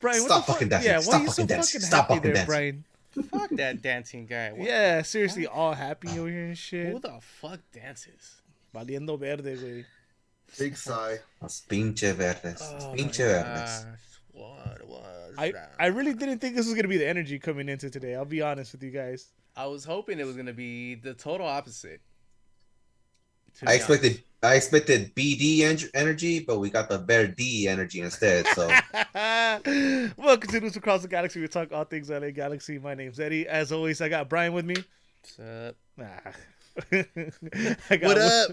Brian, what the Stop fuck? fucking dancing. Yeah, why are Stop you so fucking dancing. fucking Stop happy fucking there, dancing. Brian? Fuck that dancing guy. What Yeah, the seriously, fuck? all happy over here and Who shit. the fuck dances? Valiendo verde, güey. Big sigh. Los pinche verdes. Los Oh my pinche verdes. gosh. What was I that? really didn't think this was gonna be the energy coming into today. I'll be honest with you guys. I was hoping it was gonna be the total opposite. To I be honest. expected BD energy, but we got the Verde energy instead. So Welcome to News Across the Galaxy. We talk all things LA Galaxy. My name's Eddie. As always, I got Brian with me. What's up? I got What up?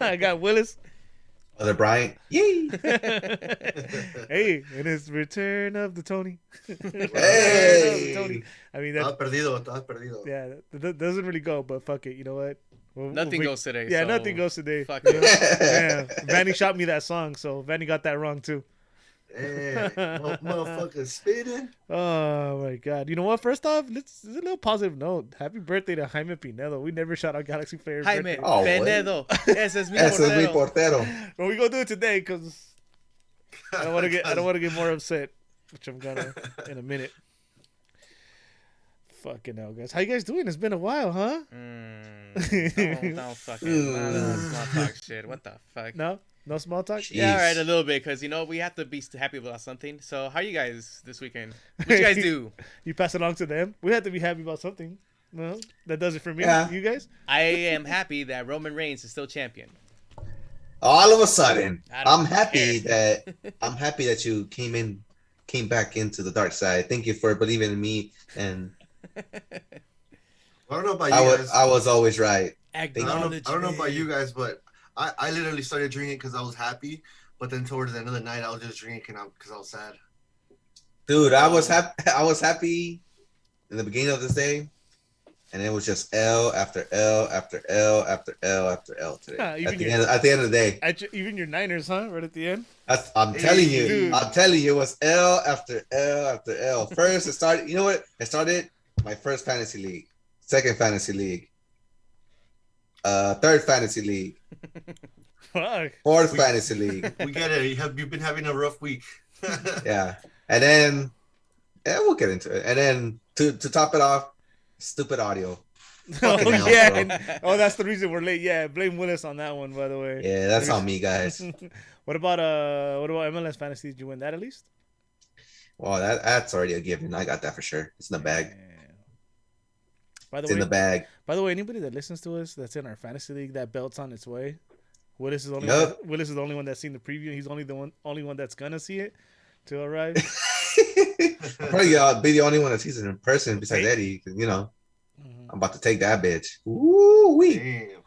I got Willis. Other Bryant, yay! Hey, and it's return of the Tony. Hey! Tony. I mean Estás that. perdido, estás perdido. Yeah, that doesn't really go, but fuck it. You know what? Nothing goes today. Yeah, so nothing goes today. Fuck You know? it. Yeah, Vanny shot me that song, so Vanny got that wrong too. Hey, motherfucker spitting. Oh my god! You know what? First off, let's a little positive note. Happy birthday to Jaime Pinedo. We never shout out Galaxy players. Jaime Oh, Penedo. Ese es mi Ese es mi portero. portero. But we gonna do it today because I don't want to get more upset, which I'm gonna in a minute. Fucking hell, guys. How you guys doing? It's been a while, huh? Don't fucking small talk shit. What the fuck? No small talk. Jeez. Yeah, all right, a little bit, because, we have to be happy about something. So, how you guys this weekend? What you guys do? You pass it along to them. We have to be happy about something. No, that does it for me. Yeah. You guys? I am happy that Roman Reigns is still champion. All of a sudden, I don't I'm happy care. that you came back into the dark side. Thank you for believing in me, and I don't know about you guys. I was always right. I don't know about you guys, but I literally started drinking because I was happy. But then towards the end of the night, I was just drinking because I was sad. Dude, I was happy in the beginning of this day, and it was just L after L after L after L after L today. At the end of the day. Even your Niners, huh? Right at the end. I'm telling you, dude. it was L after L after L. First, it started. You know what? It started my first fantasy league, second fantasy league, third fantasy league, Fuck. fourth fantasy league. We get it. You've been having a rough week. Yeah, and then we'll get into it. And then to top it off, stupid audio. Oh Fucking hell, yeah. bro. That's the reason we're late. Yeah, blame Willis on that one, by the way. Yeah, that's on me, guys. What about MLS Fantasy? Did you win that at least? Well, that's already a given. I got that for sure. It's in the bag. Yeah. By the It's in the bag. By the way, anybody that listens to us that's in our fantasy league, that belt's on its way. Willis is the only one that's seen the preview. He's only one that's gonna see it to arrive. I'll probably be the only one that sees it in person besides Eddie. 'Cause, I'm about to take that bitch. Ooh wee. Damn.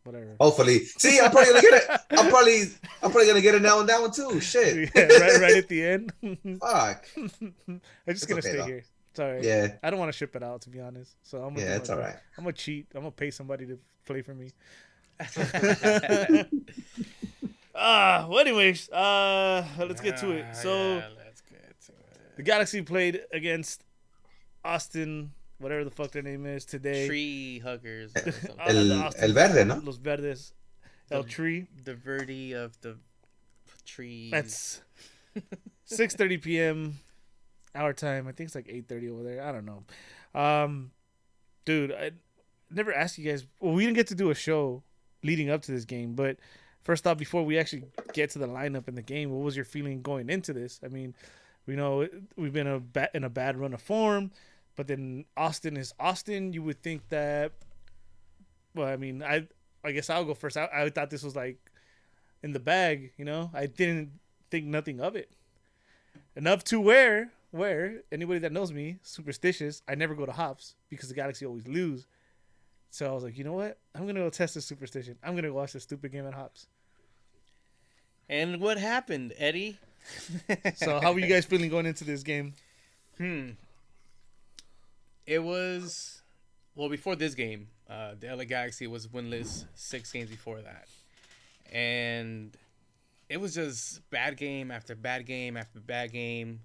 Whatever. Hopefully. See, I'm probably gonna get it. I'm probably gonna get it now on that one too. Shit. Yeah, right at the end. Fuck. I'm just It's gonna okay, stay though. here. It's all right. Yeah. I don't want to ship it out, to be honest. So I'm gonna It's all right. I'm gonna cheat. I'm gonna pay somebody to play for me. Well, anyways, let's get to it. So let's get to it. the Galaxy played against Austin, whatever the fuck their name is today. Tree huggers. Or something. El Verde, no? Los Verdes. El Tree. The Verde of the trees. That's 6:30 p.m. our time. I think it's like 8:30 over there. I don't know. Dude, I never asked you guys. Well, we didn't get to do a show leading up to this game, but first off, before we actually get to the lineup in the game, what was your feeling going into this? I mean, we know we've been in a bad run of form, but then Austin is Austin. You would think that. Well, I mean, I guess I'll go first. I thought this was like in the bag. I didn't think nothing of it. Enough to where anybody that knows me, superstitious, I never go to hops because the Galaxy always lose. So I was like, you know what? I'm going to go test this superstition. I'm going to watch this stupid game at hops. And what happened, Eddie? So how were you guys feeling going into this game? It was, well, before this game, the LA Galaxy was winless 6 games before that. And it was just bad game after bad game after bad game.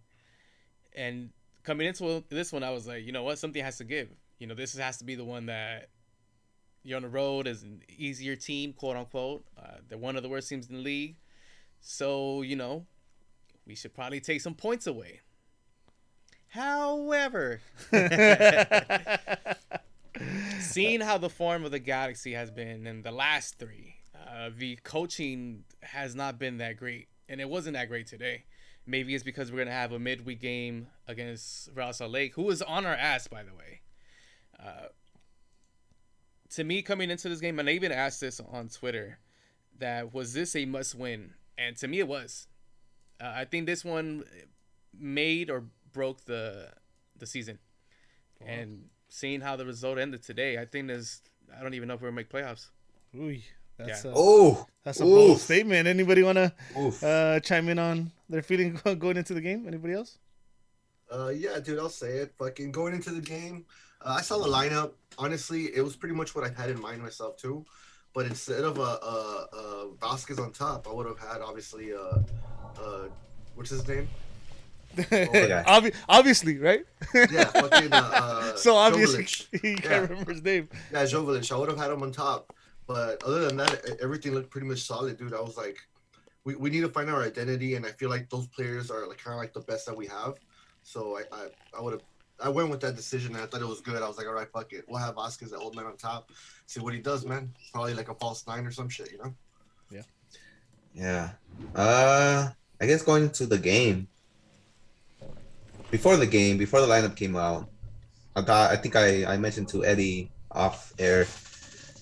And coming into this one, I was like, you know what? Something has to give. This has to be the one that you're on the road as an easier team, quote unquote. They're one of the worst teams in the league. So, we should probably take some points away. However, seeing how the form of the Galaxy has been in the last three, the coaching has not been that great, and it wasn't that great today. Maybe it's because we're gonna have a midweek game against Real Salt Lake, who was on our ass, by the way. To me, coming into this game, and I even asked this on Twitter, that was this a must-win? And to me, it was. I think this one made or broke the season. Wow. And seeing how the result ended today, I think I don't even know if we're gonna make playoffs. Ooh, that's that's a bold statement. Anybody want to chime in on their feeling going into the game? Anybody else? Yeah, dude, I'll say it. Fucking going into the game, I saw the lineup. Honestly, it was pretty much what I had in mind myself too. But instead of Vasquez on top, I would have had obviously what's his name? Obviously, right? Yeah, fucking so obviously he can't remember his name. Yeah, Jovic. I would have had him on top. But other than that, everything looked pretty much solid, dude. I was like, we need to find our identity, and I feel like those players are like kind of like the best that we have. So I went with that decision, and I thought it was good. I was like, all right, fuck it. We'll have Vasquez, the old man, on top. See what he does, man. Probably like a false nine or some shit, you know? Yeah. Yeah. I guess going into the game, before the lineup came out, I think I mentioned to Eddie off air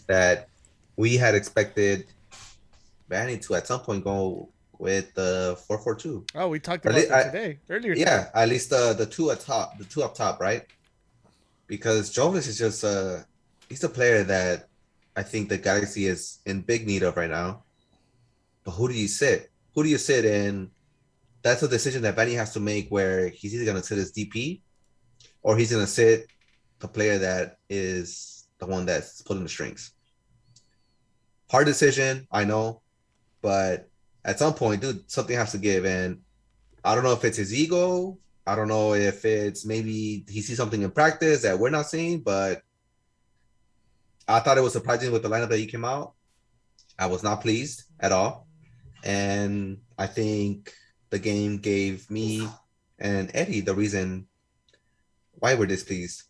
that we had expected Vanny to at some point go with the 4-4-2. Oh, we talked about that today, earlier. Yeah, at least the two up top, right? Because Jovic is just he's a player that I think the Galaxy is in big need of right now. But who do you sit? And that's a decision that Vanny has to make, where he's either going to sit as DP or he's going to sit the player that is the one that's pulling the strings. Hard decision, I know, but at some point, dude, something has to give. And I don't know if it's his ego. I don't know if it's maybe he sees something in practice that we're not seeing, but I thought it was surprising with the lineup that he came out. I was not pleased at all. And I think the game gave me and Eddie the reason why we're displeased.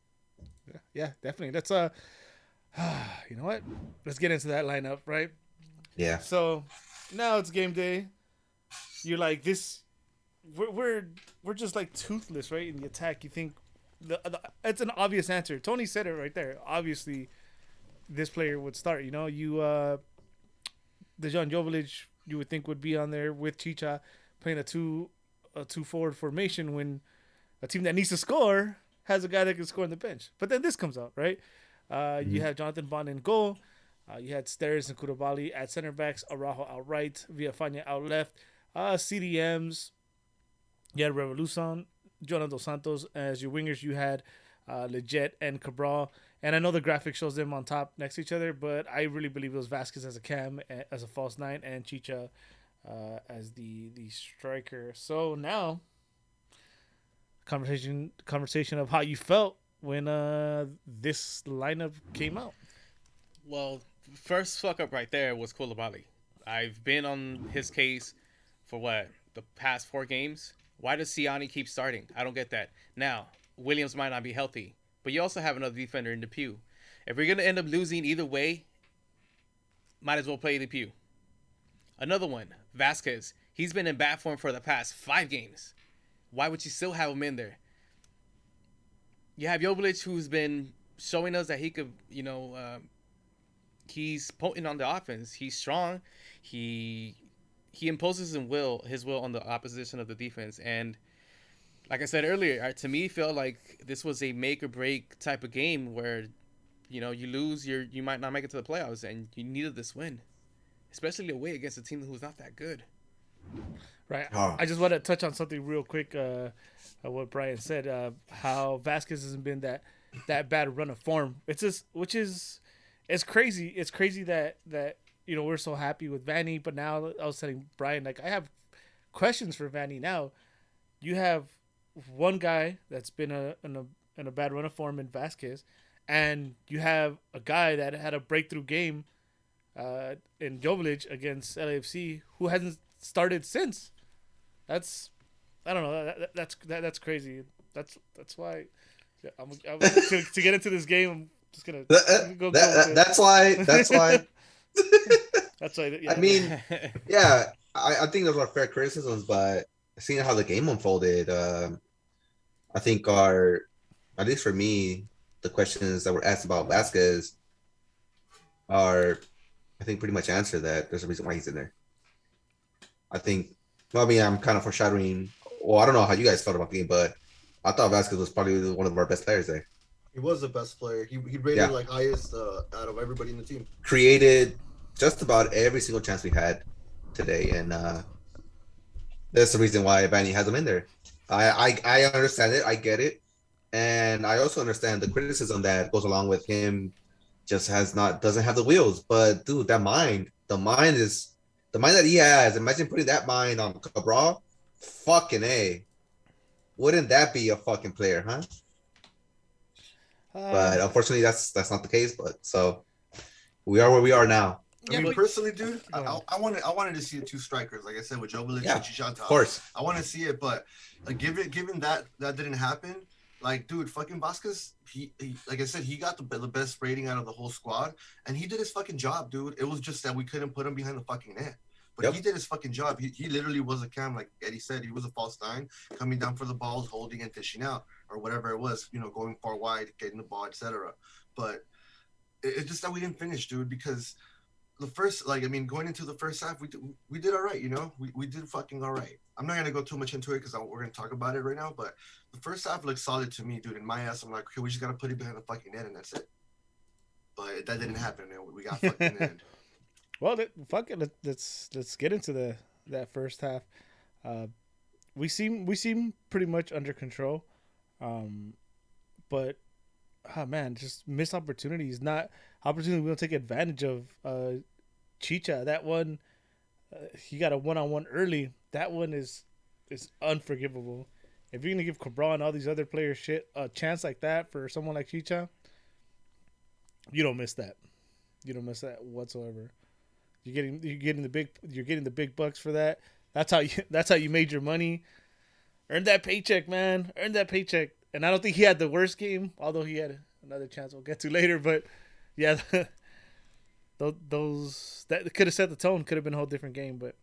Yeah, definitely. That's you know what? Let's get into that lineup, right? Yeah. So now it's game day. You're like this. We're just like toothless, right? In the attack, you think it's an obvious answer. Tony said it right there. Obviously, this player would start. You know, Dejan Jovic, you would think would be on there with Chicha playing a two forward formation when a team that needs to score has a guy that can score on the bench. But then this comes out, right? You have Jonathan Bond in goal. You had Steres and Koulibaly at center backs, Araujo out right, Villafana out left, CDMs. You had Revolucion, Jonathan Dos Santos as your wingers. You had Leggett and Cabral. And I know the graphic shows them on top next to each other, but I really believe it was Vasquez as a cam, as a false nine, and Chicha as the striker. So now, conversation of how you felt when this lineup came out. Well, first fuck up right there was Koulibaly. I've been on his case for the past 4 games. Why does Siani keep starting? I don't get that. Now, Williams might not be healthy, but you also have another defender in Depew. If we're going to end up losing either way, might as well play Depew. Another one, Vasquez. He's been in bad form for the past 5 games. Why would you still have him in there? You have Jovic, who's been showing us that he could, he's potent on the offense. He's strong. He imposes his will on the opposition of the defense. And like I said earlier, to me, felt like this was a make or break type of game where, you lose, you might not make it to the playoffs, and you needed this win, especially away against a team who's not that good. Right. Oh. I just want to touch on something real quick. What Brian said, how Vasquez hasn't been that bad run of form. It's crazy. It's crazy that we're so happy with Vanny, but now I was telling Brian, like, I have questions for Vanny now. You have one guy that's been in a bad run of form in Vasquez, and you have a guy that had a breakthrough game in Jovic against LAFC who hasn't started since. That's I don't know. That's crazy. That's why to get into this game. I'm just gonna go with it. That's why. That's why. That's why. Yeah, I mean, yeah, I think those are fair criticisms, but seeing how the game unfolded, I think at least for me, the questions that were asked about Vasquez are, I think, pretty much answered that there's a reason why he's in there. I think, well, I mean, I'm kind of foreshadowing. Well, I don't know how you guys felt about the game, but I thought Vasquez was probably one of our best players there. He was the best player. He rated like highest out of everybody in the team. Created just about every single chance we had today, and that's the reason why Vanny has him in there. I understand it. I get it. And I also understand the criticism that goes along with him just doesn't have the wheels. But dude, the mind that he has. Imagine putting that mind on Cabral. Fucking A. Wouldn't that be a fucking player, huh? But unfortunately that's not the case. But so we are where we are now. I mean, personally, dude, I wanted to see the two strikers, like I said, with Jovic and Chichan. Of course. I want to see it, but given that didn't happen, like, dude, fucking Vasquez, he like I said, he got the best rating out of the whole squad, and he did his fucking job, dude. It was just that we couldn't put him behind the fucking net. But he did his fucking job. He literally was a cam, like Eddie said. He was a false nine, coming down for the balls, holding and dishing out, or whatever it was, going far wide, getting the ball, etc. But it's just that we didn't finish, dude, because the first, going into the first half, we did all right, we did fucking all right. I'm not gonna go too much into it because we're gonna talk about it right now. But the first half looked solid to me, dude. In my ass, I'm like, okay, we just gotta put it behind the fucking net and that's it. But that didn't happen. We got fucking in the end. Well, fuck it. Let's get into that first half. We seem pretty much under control, but man, just missed opportunities. Not opportunity we don't take advantage of. Chicha, that one, he got a one-on-one early. That one is unforgivable. If you're gonna give Cabral and all these other players a chance like that for someone like Chicha, you don't miss that. You don't miss that whatsoever. You're getting the big bucks for that. That's how you made your money. Earn that paycheck, man. Earn that paycheck. And I don't think he had the worst game, although he had another chance we'll get to later. But yeah, those that could have set the tone. Could have been a whole different game. But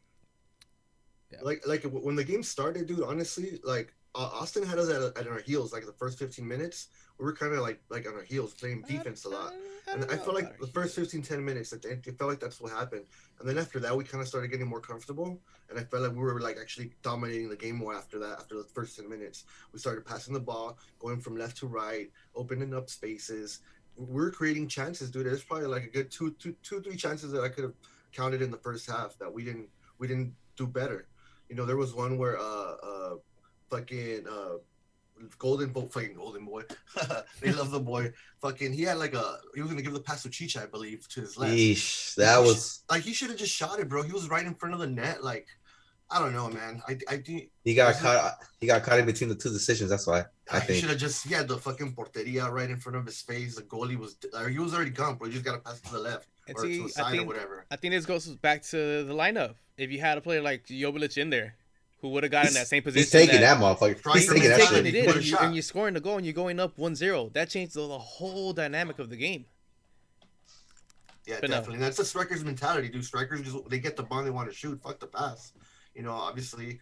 yeah. Like when the game started, dude. Honestly, like Austin had us at our heels. Like the first 15 minutes, we were kind of like on our heels, playing defense a lot. And I felt like the first 10 minutes, it felt like that's what happened. And then after that, we kind of started getting more comfortable. And I felt like we were like actually dominating the game more after that. After the first 10 minutes, we started passing the ball, going from left to right, opening up spaces. We were creating chances, dude. There's probably like a good two, 3 chances that I could have counted in the first half that we didn't do better. There was one where Golden Boy. They love the boy. Fucking, he had he was gonna give the pass to Chicha, I believe, to his left. Yeesh, that was he should have just shot it, bro. He was right in front of the net. Like, I don't know, man. I think he got caught. He got caught in between the two decisions. That's why I think he should have he had the fucking porteria right in front of his face. The goalie he was already gone, bro. You just gotta pass it to the left or to the side or whatever. I think this goes back to the lineup. If you had a player like Jovic in there, who would have gotten in that same position. He's taking that motherfucker. He's taking that shit. It in, and you're scoring the goal and you're going up 1-0. That changed the whole dynamic of the game. Yeah, but definitely. No. That's the strikers' mentality, dude. Strikers they get the ball, they want to shoot. Fuck the pass. Obviously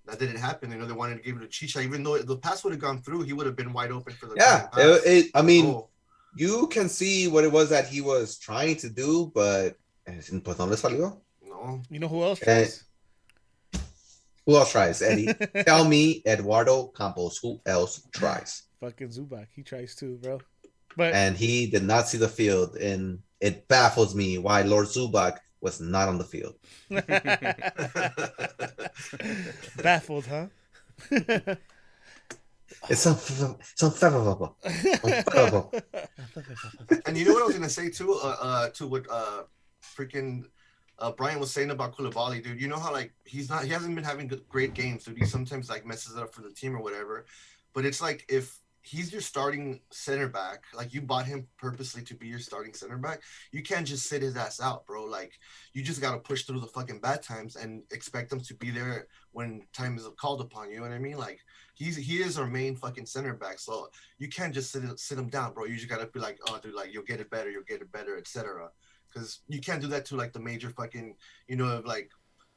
that didn't happen. They wanted to give it to Chicha, even though the pass would have gone through, he would have been wide open for the pass. You can see what it was that he was trying to do, but no. You know who else tries? Who else tries, Eddie? Tell me, Eduardo Campos. Who else tries? Fucking Zubac. He tries too, bro. And he did not see the field, and it baffles me why Lord Zubac was not on the field. Baffled, huh? It's unfathomable. And you know what I was gonna say too? To what freaking. Brian was saying about Koulibaly, dude. You know how he hasn't been having great games, dude. He sometimes messes it up for the team or whatever. But it's like if he's your starting center back. Like, you bought him purposely to be your starting center back. You can't just sit his ass out, bro. Like, you just got to push through the fucking bad times and expect him to be there when time is called upon. You know what I mean? Like, he is our main fucking center back. So you can't just sit him down, bro. You just got to be like, oh, dude, like, you'll get it better, etc. Because you can't do that to, like, the major fucking, you know, like,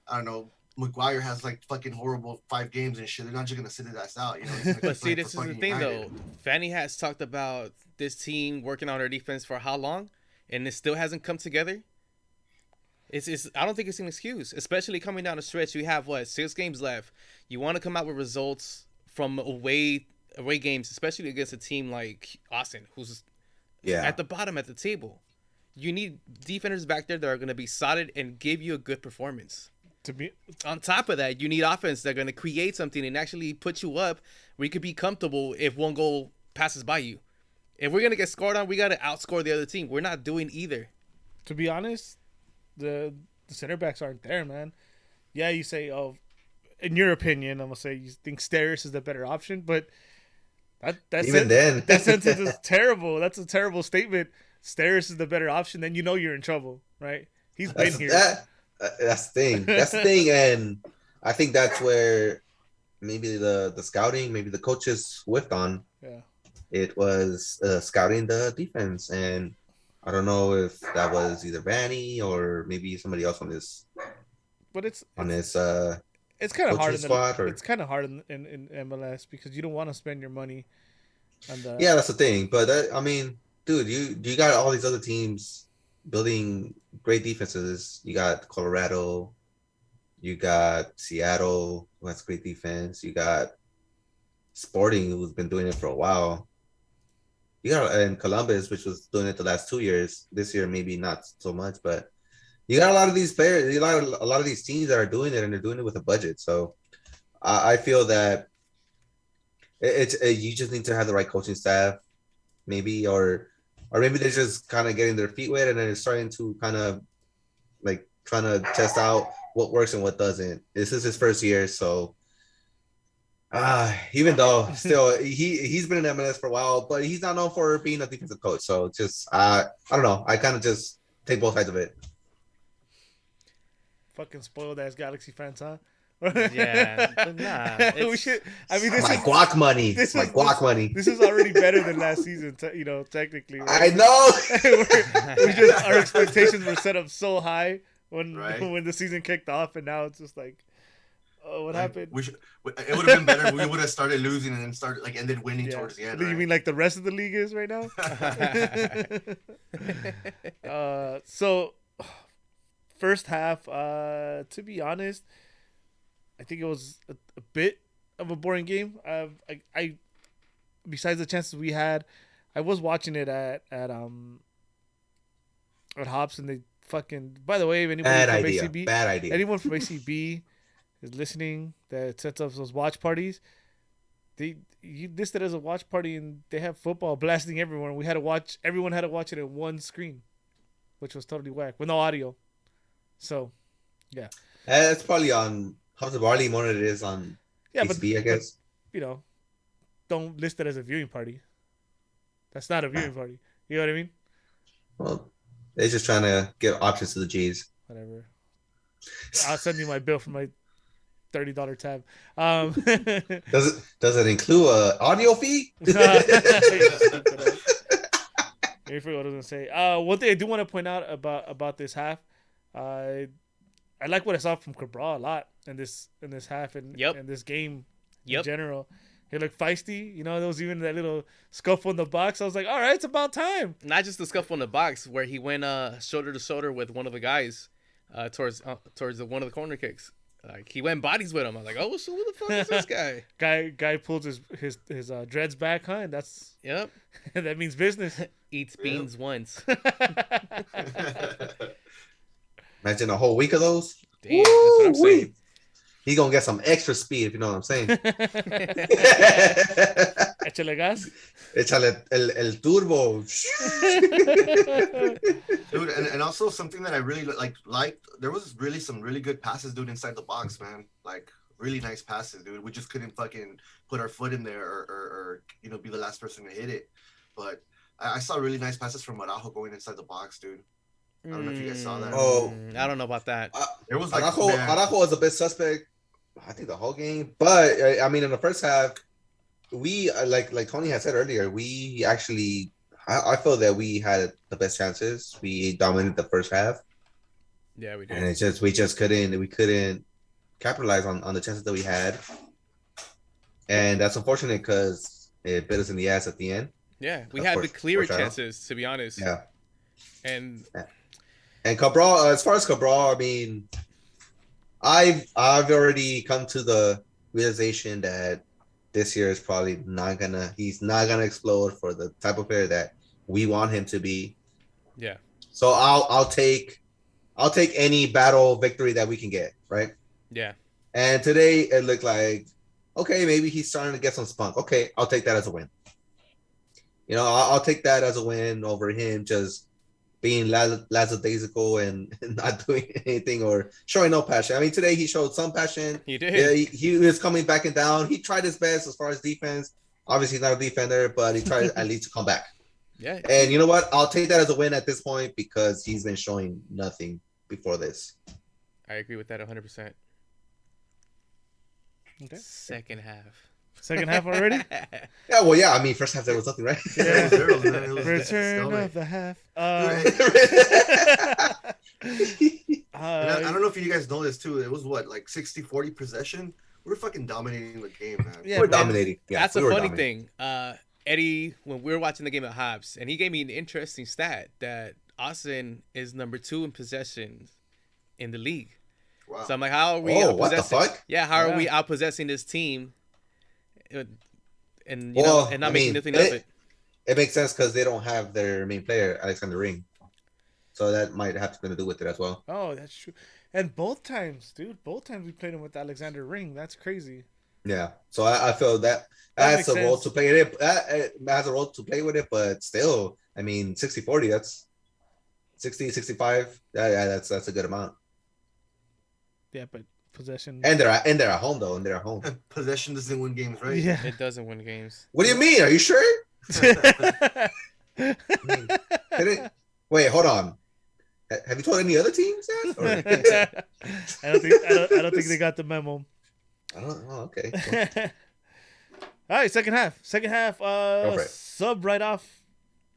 I don't know, Maguire has like fucking horrible 5 games and shit. They're not just gonna sit his ass out, you know. But see, this is the thing United. though. Fanny has talked about this team working on their defense for how long, and it still hasn't come together. It's I don't think it's an excuse, especially coming down the stretch. You have 6 games left. You want to come out with results from away games, especially against a team like Austin, who's at the bottom at the table. You need defenders back there that are going to be solid and give you a good performance. To be on top of that, you need offense that are going to create something and actually put you up where you could be comfortable if one goal passes by you. If we're going to get scored on, we got to outscore the other team. We're not doing either. To be honest, the center backs aren't there, man. Yeah, you say, oh, in your opinion, I'm gonna say you think Steris is the better option, but that sentence is terrible. That's a terrible statement. Steris is the better option, then you know you're in trouble, right? He's been here. That's the thing. That's the thing, and I think that's where maybe the scouting, maybe the coaches whiffed on. Yeah, it was scouting the defense, and I don't know if that was either Vanny or maybe somebody else on this. But it's kind of hard it's kind of hard in MLS because you don't want to spend your money on the. Yeah, that's the thing. But I mean, dude, you got all these other teams building great defenses. You got Colorado, you got Seattle, who has great defense. You got Sporting, who's been doing it for a while. You got and Columbus, which was doing it the last 2 years. This year, maybe not so much, but you got a lot of these players, a lot of these teams that are doing it, and they're doing it with a budget. So I feel that you just need to have the right coaching staff, maybe, or maybe they're just kind of getting their feet wet and they're starting to kind of like trying to test out what works and what doesn't. This is his first year, so even though still he's been in MLS for a while, but he's not known for being a defensive coach. So just I don't know. I kind of just take both sides of it. Fucking spoiled ass Galaxy fans, huh? Yeah, but nah. We should. I mean, this my is guac money. This is my guac money. This is already better than last season, technically. Right? I know. Our expectations were set up so high when the season kicked off, and now it's just like, oh, what happened? It would have been better. We would have started losing and then started ended winning towards the end. You mean like the rest of the league is right now? So first half, to be honest, I think it was a bit of a boring game. I besides the chances we had, I was watching it at Hops, and they fucking. By the way, if anyone from ACB, bad idea. Anyone from ACB is listening that sets up those watch parties. You listed as a watch party, and they have football blasting everyone. Everyone had to watch it in one screen, which was totally whack with no audio. So, yeah, it's probably on House of Barley more than it is on ACB, I guess. But, don't list it as a viewing party. That's not a viewing party. You know what I mean? Well, they're just trying to give options to the G's. Whatever. I'll send you my bill for my $30 tab. Does it include an audio fee? I forgot what I was gonna say. One thing I do want to point out about this half, I like what I saw from Cabral a lot in this half and in this game in general. He looked feisty. There was even that little scuffle in the box. I was like, all right, it's about time. Not just the scuffle in the box where he went shoulder to shoulder with one of the guys towards one of the corner kicks. Like he went bodies with him. I was like, oh, so who the fuck is this guy? Guy pulled his dreads back, huh? And that's that means business. Eats beans once. Imagine a whole week of those. Damn, that's what I'm saying. He's gonna get some extra speed, if you know what I'm saying. Échale gas. Échale el turbo. Dude, and also something that I really liked. There was really some really good passes, dude, inside the box, man. Like really nice passes, dude. We just couldn't fucking put our foot in there or be the last person to hit it. But I saw really nice passes from Araujo going inside the box, dude. I don't know if you guys saw that. Oh. I don't know about that. There was like Araujo was a bit suspect, I think, the whole game. But I mean, in the first half, we like Tony had said earlier, we actually I feel that we had the best chances. We dominated the first half. Yeah, we did. And it's just we couldn't capitalize on the chances that we had. And that's unfortunate because it bit us in the ass at the end. Yeah, we had the clearer chances, to be honest. Yeah. And Cabral, as far as Cabral, I mean, I've already come to the realization that this year is probably he's not gonna explode for the type of player that we want him to be. Yeah. So I'll take any battle victory that we can get, right? Yeah. And today it looked like, okay, maybe he's starting to get some spunk. Okay, I'll take that as a win. You know, I'll take that as a win over him just being lackadaisical and not doing anything or showing no passion. I mean, today he showed some passion. He did. Yeah, he was coming back and down. He tried his best as far as defense. Obviously, he's not a defender, but he tried at least to come back. Yeah. And you know what? I'll take that as a win at this point because he's been showing nothing before this. I agree with that 100%. Okay. Second half. Second half already? Yeah, well, yeah. I mean, first half there was nothing, right? Yeah, it was Return of the half. I don't know if you guys know this too. It was what, like 60-40 possession? We're fucking dominating the game, man. Yeah, we're dominating. Yeah, that's a funny thing. Eddie, when we were watching the game at Hobbs, and he gave me an interesting stat that Austin is number 2 in possessions in the league. Wow. So I'm like, how are we outpossessing? What the fuck? Yeah, how are we outpossessing this team? And not making anything of it. It makes sense because they don't have their main player, Alexander Ring. So that might have something to do with it as well. Oh, that's true. And both times, dude, we played him with Alexander Ring. That's crazy. Yeah. So I feel that has a role to play in it. It has a role to play with it, but still, I mean, 60-40, that's 60, 65. Yeah, that's a good amount. Yeah, but possession. And they're at home though, and they're at home. Possession doesn't win games, right? Yeah. It doesn't win games. What do you mean? Are you sure? Wait, hold on. Have you told any other teams that? I don't think they got the memo. I don't know. Okay. All right, second half. Go for it. Sub right off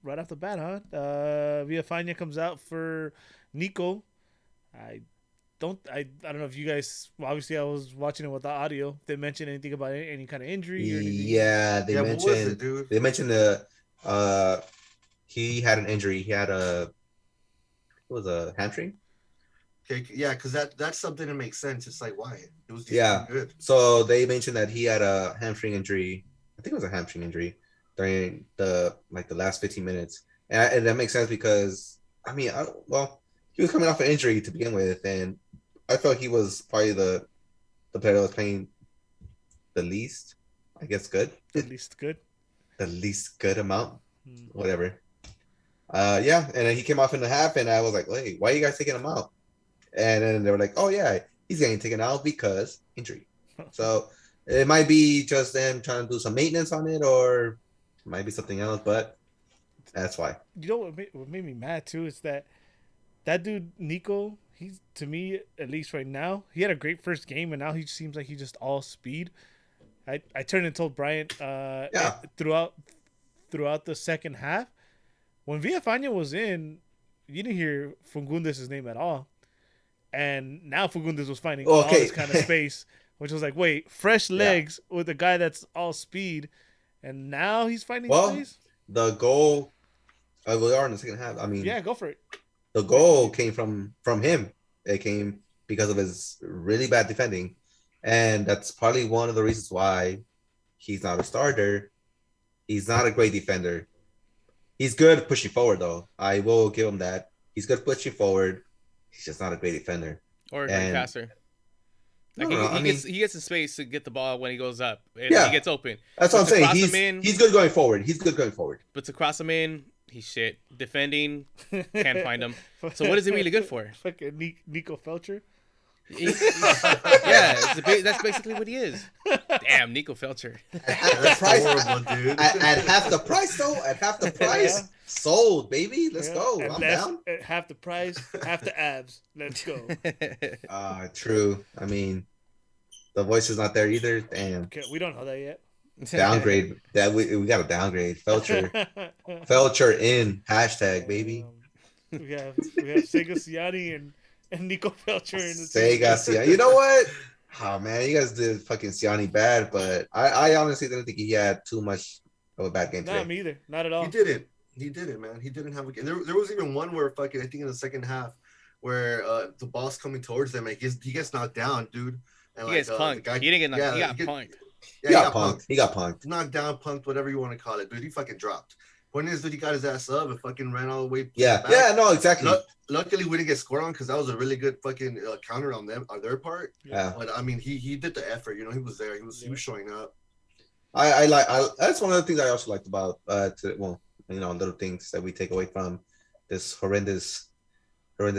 the bat, huh? Villafania comes out for Nico. I don't know if you guys. Well, obviously, I was watching it with the audio. They mentioned anything about any kind of injury or anything? Yeah, they mentioned. What was it, dude? They mentioned he had an injury. He had a hamstring. Okay, yeah, because that's something that makes sense. It's like, why? It was Yeah. good. So they mentioned that he had a hamstring injury. I think it was a hamstring injury during the last 15 minutes, and that makes sense because I mean, he was coming off an injury to begin with, and I felt he was probably the player that was playing the least, I guess, good. The least good. The least good amount, whatever. Yeah, and then he came off in the half, and I was like, "Wait, why are you guys taking him out?" And then they were like, "Oh yeah, he's getting taken out because injury." So it might be just them trying to do some maintenance on it, or it might be something else, but that's why. You know what made me mad too is that dude Nico. He's, to me, at least right now, he had a great first game, and now he seems like he's just all speed. I turned and told Bryant throughout the second half, when Villafania was in, you didn't hear Fagundes' name at all. And now Fagundes was finding all this kind of space, which was like, wait, fresh legs with a guy that's all speed, and now he's finding space? The goal, we are in the second half. I mean, yeah, go for it. The goal came from him. It came because of his really bad defending. And that's probably one of the reasons why he's not a starter. He's not a great defender. He's good pushing forward, though. I will give him that. He's good pushing forward. He's just not a great defender. Or a great passer. Like he gets the space to get the ball when he goes up. And he gets open. That's what I'm saying. He's good going forward. But to cross him in, he's shit. Defending, can't find him. So what is he really good for? Fucking Nico Felcher. Yeah, that's basically what he is. Damn, Nico Felcher. At half the That's price, horrible, dude. at half the price though. At half the price, Yeah. sold, baby. Let's Yeah, go. and I'm less, down. half the price, half the abs. Let's go. True. I mean, the voice is not there either. Damn. Okay, we don't know that yet. Downgrade. That we got to downgrade. Felcher. Felcher in hashtag, baby. We have Sega Ciani and Nico Felcher in the team. Sega Ciani. You know what? Oh man, you guys did fucking Ciani bad, but I honestly didn't think he had too much of a bad game today. Not me either. Not at all. He didn't, man. He didn't have a game. There was even one where fucking, I think in the second half, where the ball's coming towards them, and he gets knocked down, dude. And He gets punked. He didn't get knocked. He got punked. He got punked. He got punked. Knocked down, punked, whatever you want to call it, dude. He fucking dropped. Point is, dude, he got his ass up and fucking ran all the way. Yeah, back. yeah, no, exactly. Luckily, we didn't get scored on because that was a really good fucking counter on their part. Yeah. But I mean, he did the effort. You know, he was there. He was showing up. That's one of the things I also liked about little things that we take away from this horrendous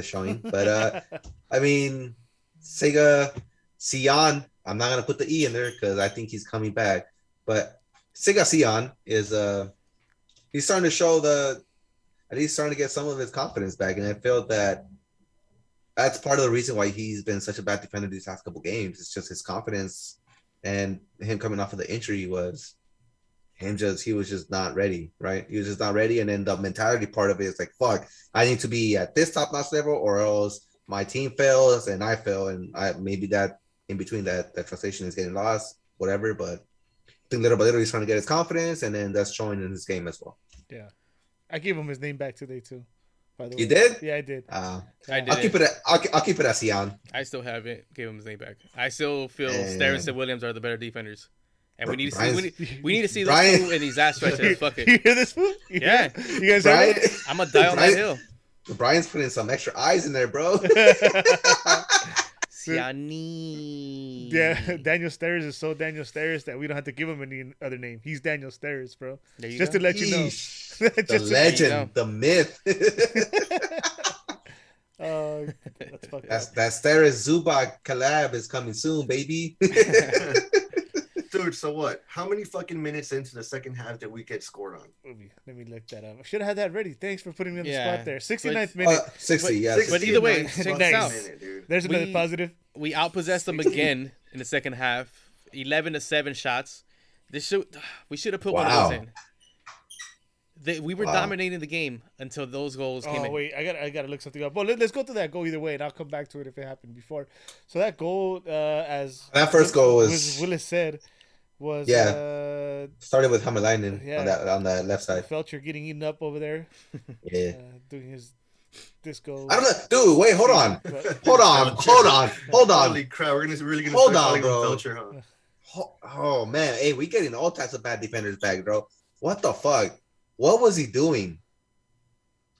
showing. But I mean, Sega Sion, I'm not gonna put the E in there because I think he's coming back. But Sega Sion is he's starting to show at least starting to get some of his confidence back, and I feel that's part of the reason why he's been such a bad defender these last couple games. It's just his confidence, and him coming off of the injury he was just not ready, right? He was just not ready, and then the mentality part of it is like, fuck, I need to be at this top-notch level, or else my team fails and I fail, and maybe that in between that translation is getting lost, whatever. But I think little by little he's trying to get his confidence, and then that's showing in his game as well. Yeah, I gave him his name back today too. By the way, You did? Yeah, I did. I did. I'll keep it at Sion. I still haven't gave him his name back. I still feel Starris and Williams are the better defenders, and we need to see those two in these ass stretches. Fuck it. You hear this fool? Yeah, you guys heard it? I'm gonna die on that hill. Brian's putting some extra eyes in there, bro. Ciani. Yeah, Daniel Starris is so Daniel Starris that we don't have to give him any other name. He's Daniel Starris, bro. Just to let you know. The legend, the myth. That's fucked up. That Starris Zubac collab is coming soon, baby. Dude, so what? How many fucking minutes into the second half did we get scored on? Let me look that up. I should have had that ready. Thanks for putting me on the spot there. 69th minute. minute. 60, yeah. But either way, check this out. There's another positive. We outpossessed them again in the second half. 11-7 shots. We should have put one of those in. We were dominating the game until those goals came in. Oh wait, I gotta look something up. Well, let's go to that goal either way, and I'll come back to it if it happened before. So that goal, as that first goal was Willis said, was started with Hammerleinen on the left side. Felcher getting eaten up over there. Yeah, doing his disco. I don't know, dude. Wait, hold on. Holy crap, we're really gonna hold on, bro. Felcher, huh? Oh man, hey, we getting all types of bad defenders back, bro. What the fuck? What was he doing?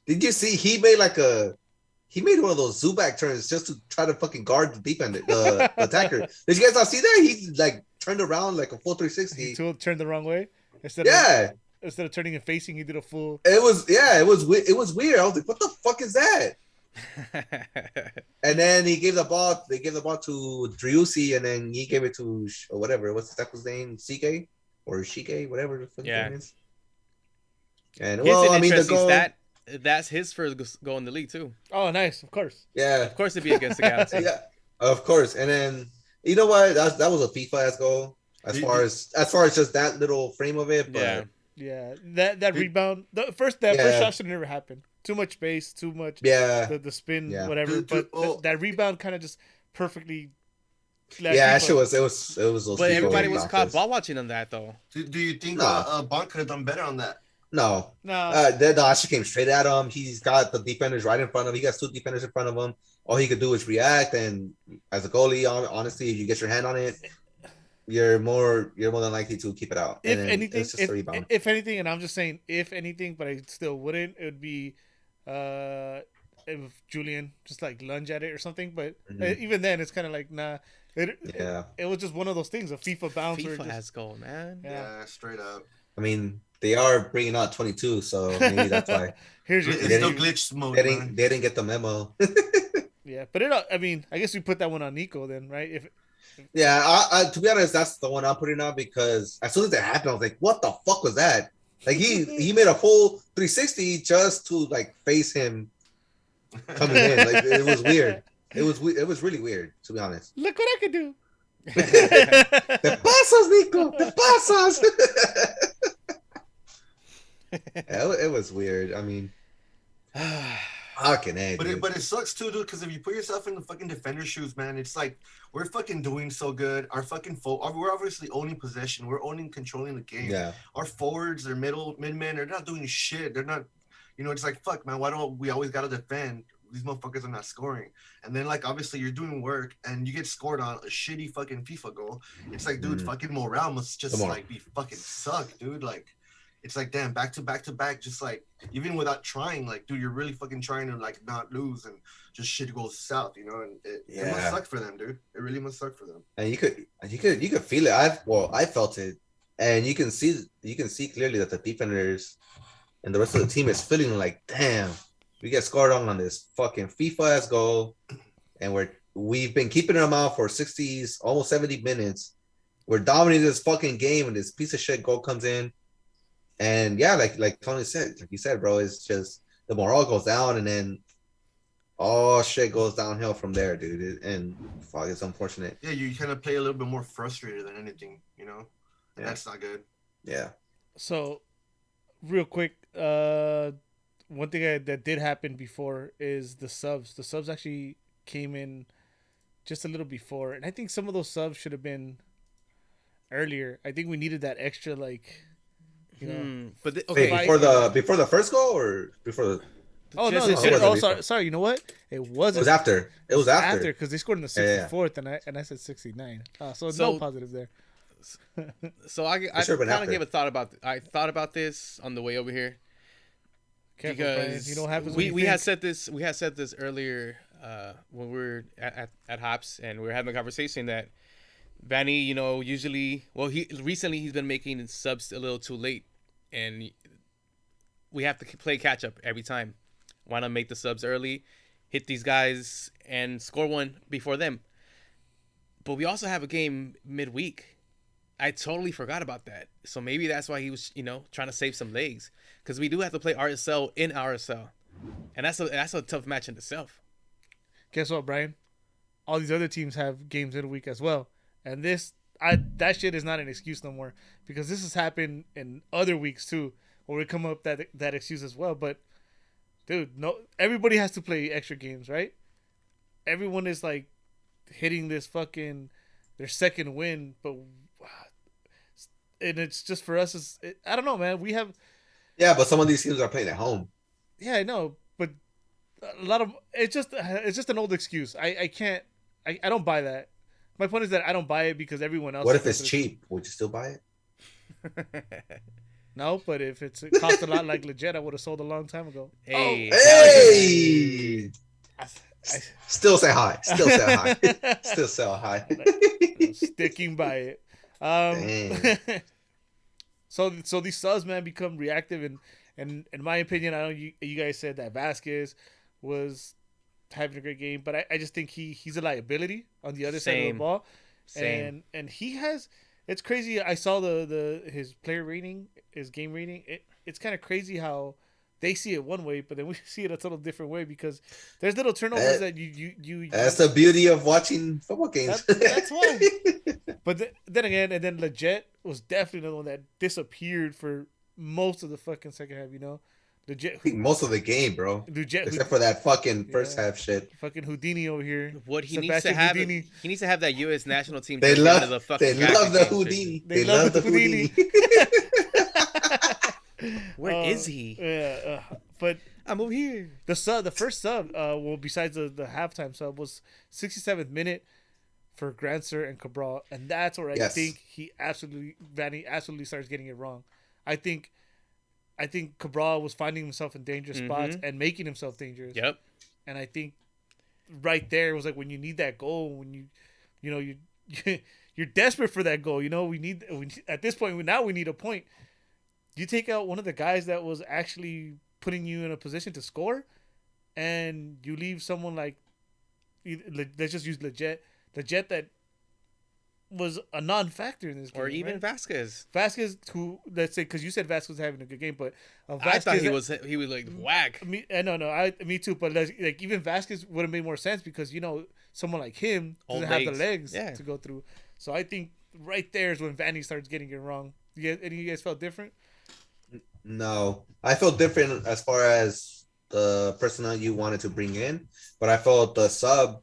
Did you see he made one of those Zubac turns just to try to fucking guard the defender, the attacker. Did you guys not see that? He like turned around like a full 360. He turned the wrong way. Instead of turning and facing, he did a full. It was weird. I was like, what the fuck is that? And then he gave the ball. They gave the ball to Driussi, and then he gave it to whatever. What's the tackle's name? CK or Shike, whatever the fuck name is. And that's his first goal in the league too. Oh, nice! Of course. Yeah. Of course, it'd be against the Galaxy. Yeah, of course. And then you know what? That was a FIFA ass goal. As far as just that little frame of it. But yeah. That rebound. The first shot should never happen. Too much space. Too much. Yeah. The spin. Yeah. Whatever. That rebound kind of just perfectly. Actually, it was. But everybody was caught ball watching on that though. Do you think Bond could have done better on that? No. The actually came straight at him. He's got the defenders right in front of him. He got two defenders in front of him. All he could do is react. And as a goalie, honestly, if you get your hand on it, you're more than likely to keep it out. If anything, and I'm just saying, if anything, but I still wouldn't. It would be if Julian just like lunge at it or something. But even then, it's kind of like nah. It was just one of those things, a FIFA bounce. FIFA has goal, man. Yeah, straight up. I mean, they are bringing out 22, so maybe that's why. It's still glitch mode. They didn't get the memo. Yeah, but I mean, I guess we put that one on Nico then, right? Yeah, I to be honest, that's the one I'm putting on because as soon as it happened, I was like, "What the fuck was that?" Like he made a full 360 just to like face him coming in. Like it was weird. It was really weird to be honest. Look what I could do. Te pasas, Nico. Te pasas. Yeah, it was weird. I mean, fucking A, dude. But it sucks too, dude. Because if you put yourself in the fucking defender's shoes, man, it's like we're fucking doing so good. Our fucking we're obviously owning possession. We're controlling the game. Yeah. Our forwards, their mid men, they're not doing shit. They're not, it's like fuck, man. Why don't we always gotta defend? These motherfuckers are not scoring. And then like obviously you're doing work and you get scored on a shitty fucking FIFA goal. It's like, dude, fucking morale must just like be fucking suck, dude. Like. It's like, damn, back to back, just like, even without trying, like, dude, you're really fucking trying to, like, not lose and just shit goes south, and it must suck for them, dude. It really must suck for them. And you could feel it. I felt it. And you can see clearly that the defenders and the rest of the team is feeling like, damn, we get scored on this fucking FIFA-ass goal, and we've been keeping them out for 60s, almost 70 minutes. We're dominating this fucking game, and this piece of shit goal comes in. And yeah, like Tony said, like you said, bro, it's just the morale goes down, and then all shit goes downhill from there, dude. And fuck, it's unfortunate. Yeah, you kind of play a little bit more frustrated than anything, and that's not good. Yeah. So, real quick, one thing that did happen before is the subs. The subs actually came in just a little before, and I think some of those subs should have been earlier. I think we needed that extra, like. But okay, before the first goal or before the. Oh no! Sorry. You know what? It wasn't. It was after. It was after because they scored in the 64th, and I said 69. So no positive there. So I kind of gave a thought about. I thought about this on the way over here. Careful, because you know what happens. We had said this. We had said this earlier when we were at Hops, and we were having a conversation that. Vanny, usually, recently he's been making subs a little too late, and we have to play catch up every time. Why not make the subs early, hit these guys, and score one before them? But we also have a game midweek. I totally forgot about that. So maybe that's why he was, trying to save some legs, because we do have to play RSL in RSL, and that's a tough match in itself. Guess what, Brian? All these other teams have games midweek as well. And that shit is not an excuse no more, because this has happened in other weeks too, where we come up that excuse as well. But dude, no, everybody has to play extra games, right? Everyone is like hitting this fucking their second win, and it's just for us. I don't know, man. We have. Yeah, but some of these teams are playing at home. Yeah, I know, but a lot of it's just an old excuse. I can't. I don't buy that. My point is that I don't buy it because everyone else. What if it's cheap? Would you still buy it? No, but if it cost a lot like legit, I would have sold a long time ago. Hey! Still say hi. Still say hi. Still sell high. Sticking by it. So these subs, man, become reactive, and in my opinion, I know you guys said that Vasquez was having a great game, but I just think he's a liability on the other side of the ball. And he has, it's crazy. I saw his player rating, his game rating. It's kind of crazy how they see it one way, but then we see it a total different way, because there's little turnovers that you that's the beauty of watching football games. That's why. But then again, and then Leggett was definitely the one that disappeared for most of the fucking second half, Legit, most of the game, bro. Except for that fucking first half shit. Fucking Houdini over here. What he needs to have, he needs to have that U.S. national team. They love the Houdini. They love the Houdini. Where is he? Yeah, but I'm over here. The first sub, besides the halftime sub, was 67th minute for Grancer and Cabral, and that's where I think Vanny absolutely starts getting it wrong. I think Cabral was finding himself in dangerous spots and making himself dangerous. Yep. And I think right there was like when you need that goal, when you're desperate for that goal. We need at this point now we need a point. You take out one of the guys that was actually putting you in a position to score, and you leave someone like let's just use the jet that was a non-factor in this game, Or even right? Vasquez. who, let's say, because you said Vasquez was having a good game, but I thought Vasquez, he was like whack. me too. But like even Vasquez would have made more sense because someone like him Old doesn't have the legs. legs Yeah. to go through. So I think right there is when Vanny starts getting it wrong. Any of you guys felt different? No, I felt different as far as the personnel you wanted to bring in, but I felt the sub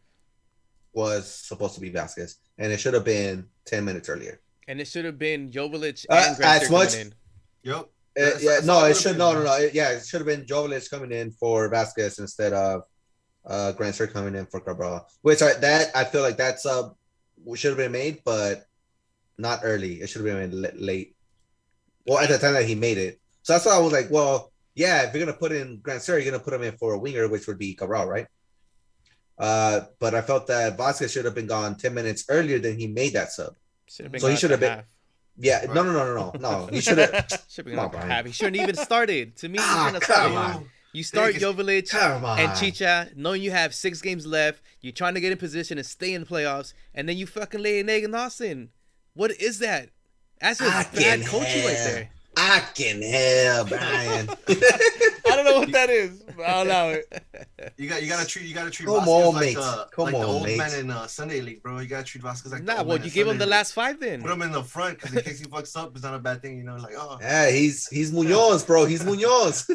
was supposed to be Vasquez, and it should have been 10 minutes earlier. And it should have been Jovic As and Grandsir much- coming in. Yep. It should yeah, it should have been Jovic coming in for Vasquez instead of Grandsir coming in for Cabral. Which I feel like that sub should have been made, but not early. It should have been made late. Well, at the time that he made it. So that's why I was like, well, yeah, if you're gonna put in Grandsir, you're gonna put him in for a winger, which would be Cabral, right? But I felt that Vasquez should have been gone 10 minutes earlier than he made that sub. Should have been So he gone should have at been- half. Yeah, no. He should have. Should have been Come on, gone at Brian. half. He shouldn't even started. To me, he Ah, shouldn't have come started. on. You start Niggas, Jovic Come on. and Chicha, knowing you have 6 games left. You're trying to get in position and stay in the playoffs, and then you fucking lay an egg in Austin. What is that? That's just bad coaching right there. I can help, Brian. I don't know what that is, but I'll allow it. You gotta treat Come Vasquez on, like mate. the Come like the on, old mate. man in Sunday League, bro. You gotta treat Vasquez like the Nah, old well, man you in gave him Sunday the League. last 5 then. Put him in the front because in case he fucks up, it's not a bad thing, like Yeah, he's Munoz, bro. He's Munoz.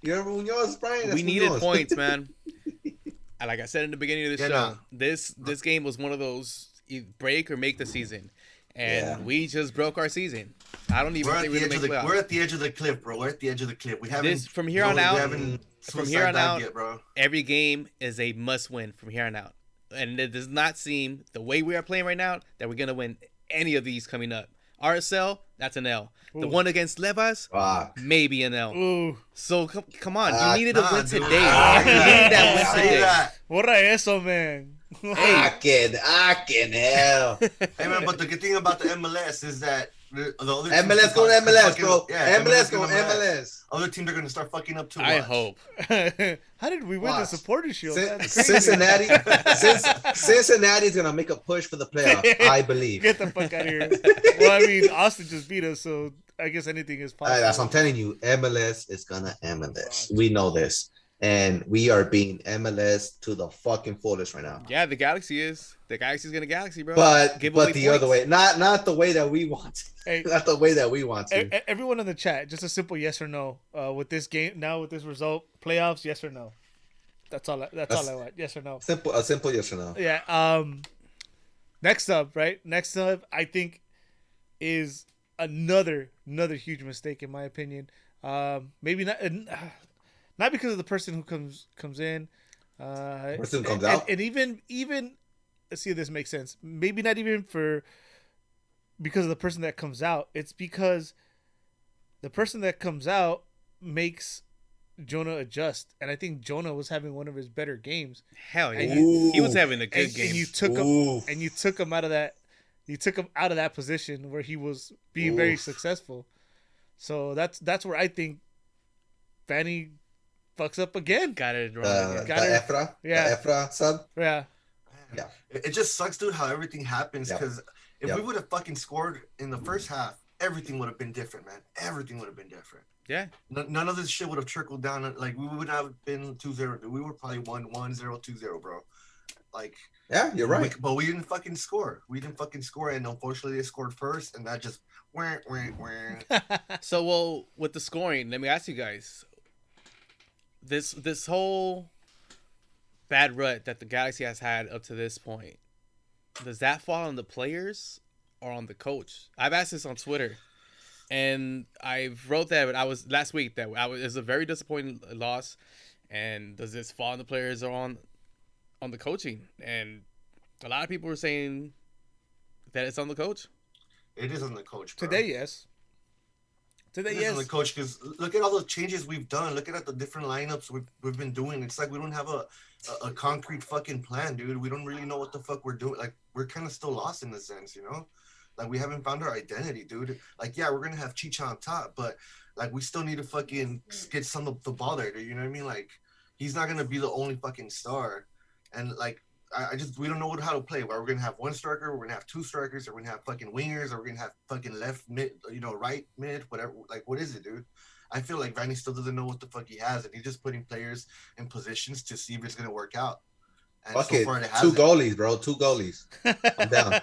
You remember Munoz, Brian? That's We needed Munoz. points, man. And like I said in the beginning of the Yeah, show, nah. this game was one of those break or make the season, and Yeah. we just broke our season. I don't even we're at think the we're edge gonna of make the playoffs. we're at the edge of the cliff, bro. We're at the edge of the cliff. We haven't From here on out, from from here on out, yet, bro. every game is a must win from here on out. And it does not seem, the way we are playing right now, that we're going to win any of these coming up. RSL, that's an L. The Ooh. one against Levas, Fuck. maybe an L. Ooh, So come on, Ah, you needed a Nah, win dude. today. Ah, You needed that win Say today. that. what eso, man? I can help. Hey man, but the good thing about the MLS is that the other teams MLS can go to fucking- MLS, bro. Yeah, MLS go to MLS. Other teams are gonna start fucking up too. I watch. hope. How did we win the Watch. supporter shield? That's crazy. Cincinnati, Cincinnati's gonna make a push for the playoff. I believe. Get the fuck out of here. Well, I mean, Austin just beat us, so I guess anything is possible. That's what I'm telling you. MLS is gonna MLS. We know this, and we are being MLS to the fucking fullest right now. Yeah, the Galaxy is. The Galaxy's going to Galaxy, bro. But Give away the other points. way, not the way that we want. To. Hey, Not the way that we want to. everyone in the chat, just a simple yes or no. With this game now, with this result, playoffs, yes or no. That's all. That's all I want. Yes or no. A simple yes or no. Yeah. Next up, right? Next up, I think is another huge mistake in my opinion. Maybe not because of the person who comes in. Person comes out. and even let's see if this makes sense. Maybe not even because of the person that comes out. It's because the person that comes out makes Jonah adjust, and I think Jonah was having one of his better games. Hell yeah. And He was having a good And game. you took him, Oof. and you took him out of that. You took him out of that position where he was being very Oof. successful. So that's where I think Fanny fucks up again. Got it wrong. The Got her. Efra, Yeah. the Efra sub. Yeah. Yeah. It just sucks, dude, how everything happens. Yep. Because if Yep. we would have fucking scored in the first half, everything would have been different, man. Everything would have been different. Yeah. None of this shit would have trickled down. Like, we would have been 2-0. Dude. We were probably 1-1-0, 2-0, bro. Like, Yeah, you're right. but we didn't fucking score. And unfortunately, they scored first, and that just went. So, well, with the scoring, let me ask you guys. This whole bad rut that the Galaxy has had up to this point, does that fall on the players or on the coach? I've asked this on Twitter, and I wrote that last week that it was a very disappointing loss. And does this fall on the players or on the coaching? And a lot of people were saying that it's on the coach. It is on the coach, bro. Today, yes. Today, It is yes. on the coach, because look at all the changes we've done. Look at the different lineups we've been doing. It's like we don't have a concrete fucking plan, dude. We don't really know what the fuck we're doing. Like, we're kind of still lost in a sense, you know? Like, we haven't found our identity, dude. Like, yeah, we're going to have Chicha on top, but, like, we still need to fucking get some of the ball there, dude. You know what I mean? Like, he's not going to be the only fucking star. and like I just we don't know how to play. Are we gonna have one striker? We're gonna have two strikers? Are we gonna have fucking wingers? Are we gonna have fucking left mid? Right mid? Whatever. Like, what is it, dude? I feel like Vanny still doesn't know what the fuck he has, and he's just putting players in positions to see if it's gonna work out. And Fuck so it. far, it Two hasn't. goalies, bro. Two goalies. I'm down.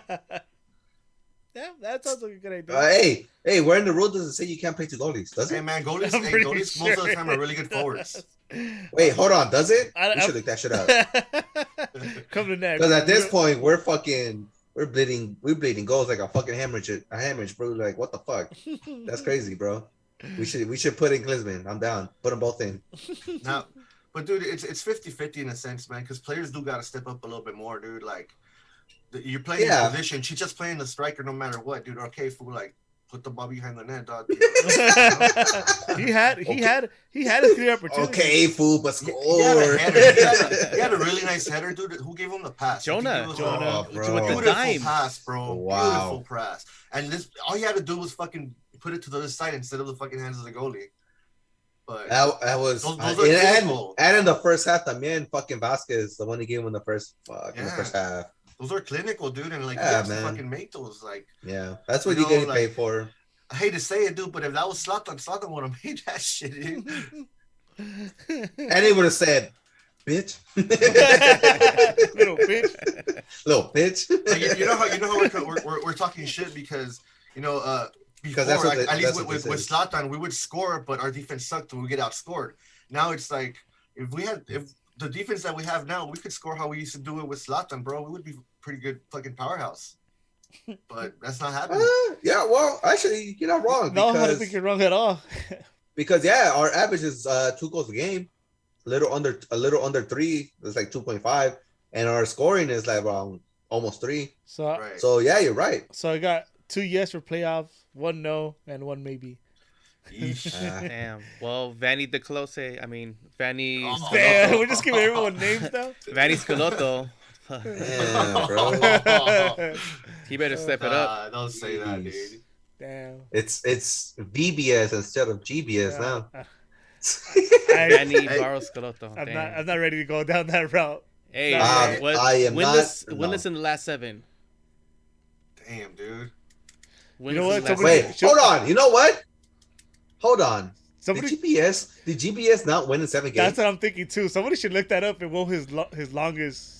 Yeah, that sounds like a good idea. Hey, where in the rule does it say you can't play two goalies? Does Hey it? man, goalies, I'm pretty most sure of the time are really good it forwards. Wait, hold on. Does it? I- We should look that shit up. Come to NAG. Because at this point, we're bleeding goals like a fucking hemorrhage, bro. Like, what the fuck? That's crazy, bro. We should put in Klinsmann. I'm down. Put them both in. Now, but dude, it's 50-50 in a sense, man, because players do got to step up a little bit more, dude. Like, you're playing Yeah. in position. She's just playing the striker no matter what, dude. Okay, fool, like, put the ball behind the net, dog. he had a clear opportunity. Okay, fool, but score. He had a header. He had a really nice header, dude. Who gave him the pass? Jonah. He gave him Jonah. Oh, bro. With the Beautiful dime. pass, bro. Wow. Beautiful pass. And this, all you had to do was fucking put it to the other side instead of the fucking hands of the goalie. But That was Those are critical. and in the first half, the man fucking Vasquez, the one he gave him in the first in the Yeah. first half. those are clinical, dude. And like, Yeah, you have to man. fucking make those. Like, Yeah, that's what You you getting know, paid like- for. I hate to say it, dude, but if that was Zlatan would have made that shit, dude. And he would have said, "Bitch, Little bitch. little bitch." Like, you know how we're talking shit because before, that's what at least that's what with this is. Zlatan, we would score, but our defense sucked and we get outscored. Now it's like if the defense that we have now, we could score how we used to do it with Zlatan, bro. We would be pretty good fucking powerhouse. But that's not happening. Yeah, well, actually, you're not wrong. No, I because, don't think you're wrong at all. because yeah, our average is 2 goals a game, a little under 3. It's like 2.5, and our scoring is like around almost 3. So, Right. So yeah, you're right. so I got 2 yes for playoff, 1 no, and 1 maybe. Yeesh. Damn. Well, Vanny De Close. I mean, Vanny. Oh. Damn, we're just giving everyone names now. Vanny Scalotto. Damn, bro. He better step it up. Don't say that, dude. Damn. It's VBS instead of GBS now. Vanny Hey. Barros Scalotto. I'm not ready to go down that route. Hey, I am winless, not- winless no. in the last 7. Damn, dude. Winless know in what? the last Wait, 7. Should- hold on. You know what? Hold on. Somebody. Did GBS not win in 7 games? That's what I'm thinking too. Somebody should look that up and what his longest,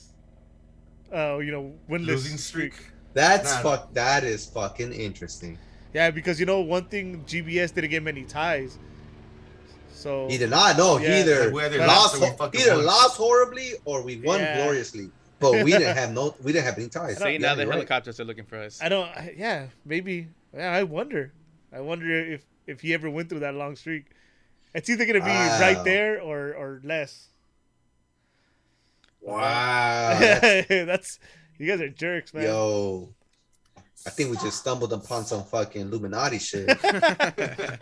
winless Losing streak. That is fucking interesting. Yeah, because one thing, GBS didn't get many ties. So He did not. No, Yeah, he either like, we either lost, lost or we fucking either won. lost horribly or we won Yeah. gloriously. But we didn't have any ties. See, Yeah, now the you're right. helicopters are looking for us. yeah, maybe. Yeah, I wonder if he ever went through that long streak. It's either gonna be right Wow. there or less. Wow. That's you guys are jerks, man. Yo. I think we just stumbled upon some fucking Illuminati shit. Oh,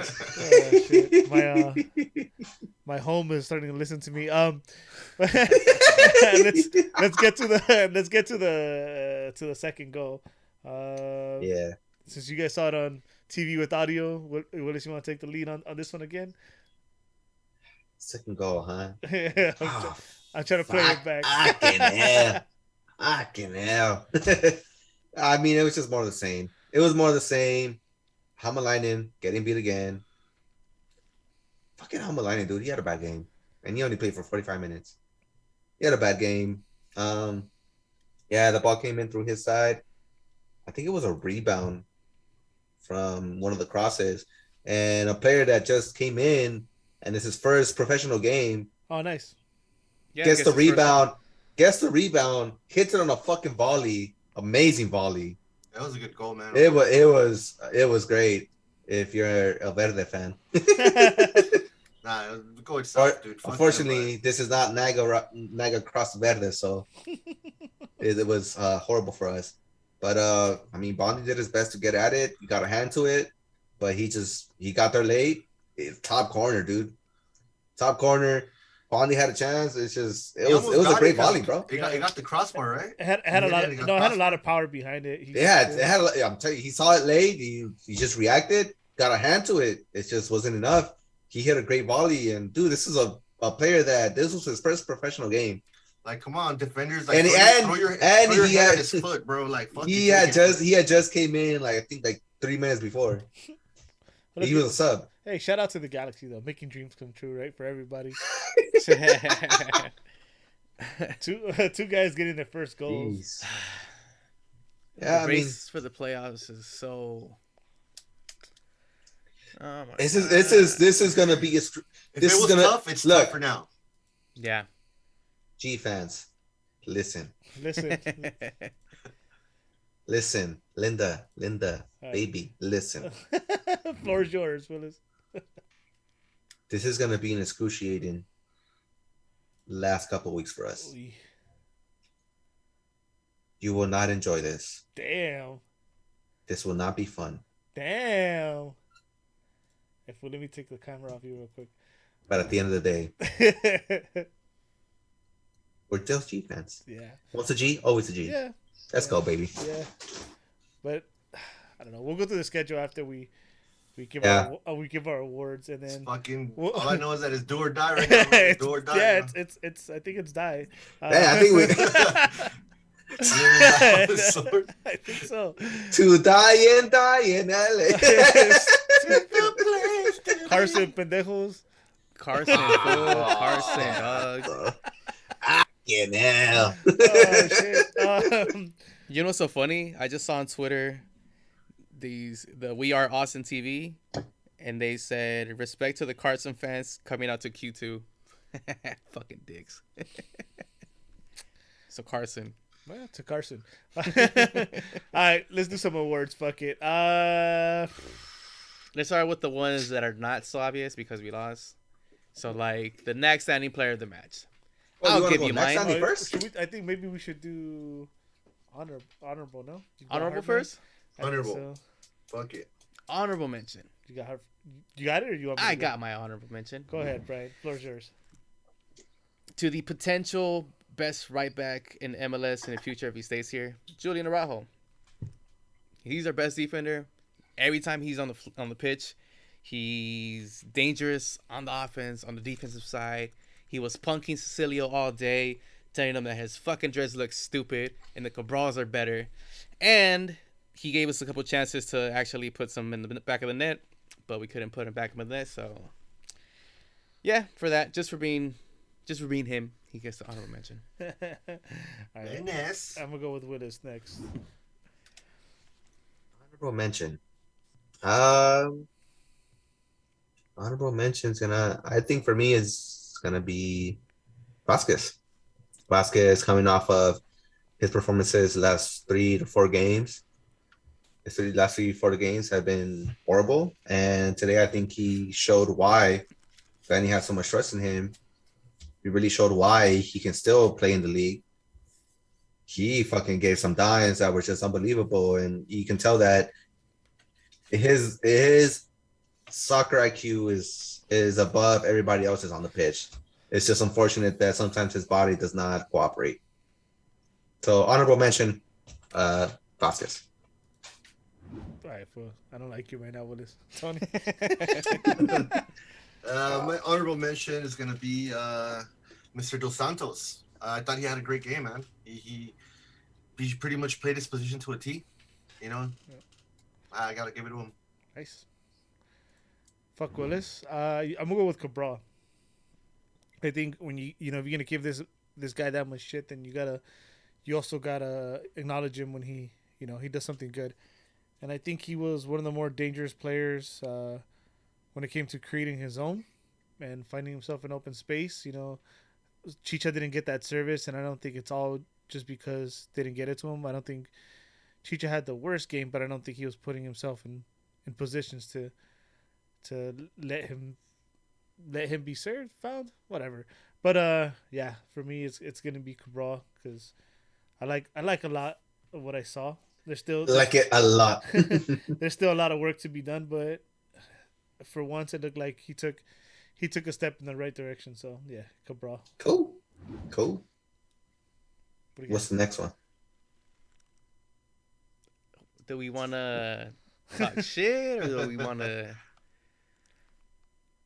shit. My home is starting to listen to me. Let's get to the second goal. Yeah. Since you guys saw it on TV with audio, Willis, you want to take the lead on this one again? Second goal, huh? I'm trying to play it back. I can hell. I mean, it was just more of the same. It was more of the same. Hamalainen getting beat again. Fucking Hamalainen, dude. He had a bad game. And he only played for 45 minutes. He had a bad game. Yeah, the ball came in through his side. I think it was a rebound from one of the crosses. And a player that just came in, and it's his first professional game, Oh, nice. Yeah, gets I the guess it's rebound, hits it on a fucking volley. Amazing volley. That was a good goal, man. It was great if you're a Verde fan. Nah, go itself, dude. Fuck Unfortunately, this is not Naga Cross Verde, so it was horrible for us. But I mean, Bondi did his best to get at it. He got a hand to it, but he got there late. Top corner, dude. Top corner. Bondi had a chance. It was a great volley, bro. It got the crossbar, right? It had a lot of power behind it. I'm telling you, he saw it late. He just reacted, got a hand to it. It just wasn't enough. He hit a great volley, and dude, this is a player that this was his first professional game. Like, come on, defenders. Like, And throw your he hand at had his foot, bro. Like, fuck he you, had take it. just came in like I think like 3 minutes before. But He was a sub. hey, shout out to the Galaxy though, making dreams come true, right, for everybody. Two guys getting their first goals. Jeez. Yeah, The I mean, race for the playoffs is so. Oh my this God. is gonna be If this it is was gonna tough, it's look. tough for now. Yeah. G fans, listen, Listen, Linda, Hi. baby, listen. floor is yours, Willis. This is gonna be an excruciating last couple weeks for us. Oy. You will not enjoy this. Damn. This will not be fun. Damn. If let me take the camera off you real quick. But at the end of the day, we're just G fans. Yeah. What's a G? Always a G. Yeah. Let's go, baby. Yeah. But I don't know. We'll go through the schedule after we give we give our awards and It's then fucking. Well- All I know is that it's do or die right now. Man. It's do or die. yeah, now. it's I think it's die. Yeah, I think we I think so. to die in LA. Carson pendejos. Carson, fool. Carson, dog. Fucking hell. Oh shit. You know what's so funny? I just saw on Twitter the We Are Austin TV, and they said respect to the Carson fans coming out to Q2. Fucking dicks. So Carson. Well, to Carson. All right, let's do some awards. Fuck it. Let's start with the ones that are not so obvious because we lost. So like the next standing player of the match. Oh, I'll wanna give go you next mine. standing first? I think maybe we should do honorable. No, You got Honorable Hartman? first? I think Honorable. so. Fuck it. Honorable mention. You got her. You got it, or you want me to I go? got my honorable mention. Go ahead, Brian. Floor's yours. To the potential best right back in MLS in the future if he stays here, Julian Araujo. He's our best defender. Every time he's on the pitch, he's dangerous on the offense, on the defensive side. He was punking Cecilio all day, telling him that his fucking dreads look stupid and the Cabrals are better. And he gave us a couple chances to actually put some in the back of the net, but we couldn't put him back in the net. So, yeah, for that, just for being him, he gets the honorable mention. All right. Ines. I'm gonna go with Willis next. Honorable mention. Honorable mention's I think for me is gonna be Vasquez. Vasquez coming off of his performances last 3 to 4 games. His last 3 to 4 games have been horrible, and today I think he showed why Danny has so much trust in him. He really showed why he can still play in the league. He fucking gave some dimes that were just unbelievable, and you can tell that his soccer IQ is above everybody else's on the pitch. It's just unfortunate that sometimes his body does not cooperate. So honorable mention, Vasquez. All right, fool. I don't like you right now, Willis. Tony. My honorable mention is gonna be Mr. Dos Santos. I thought he had a great game, man. He pretty much played his position to a T. You know, I gotta give it to him. Nice. Fuck Willis. I'm gonna go with Cabral. I think when if you're gonna give this guy that much shit, then you also gotta acknowledge him when he does something good. And I think he was one of the more dangerous players when it came to creating his own and finding himself in open space. Chicha didn't get that service, and I don't think it's all just because they didn't get it to him. I don't think Chicha had the worst game, but I don't think he was putting himself in positions to let him be found, whatever. But yeah, for me it's gonna be Cabral because I like a lot of what I saw. There's still Like it a lot. there's still a lot of work to be done, but for once it looked like he took a step in the right direction. So yeah, Cabral. Cool. What do you What's the next one? Do we want to talk shit or do we want to?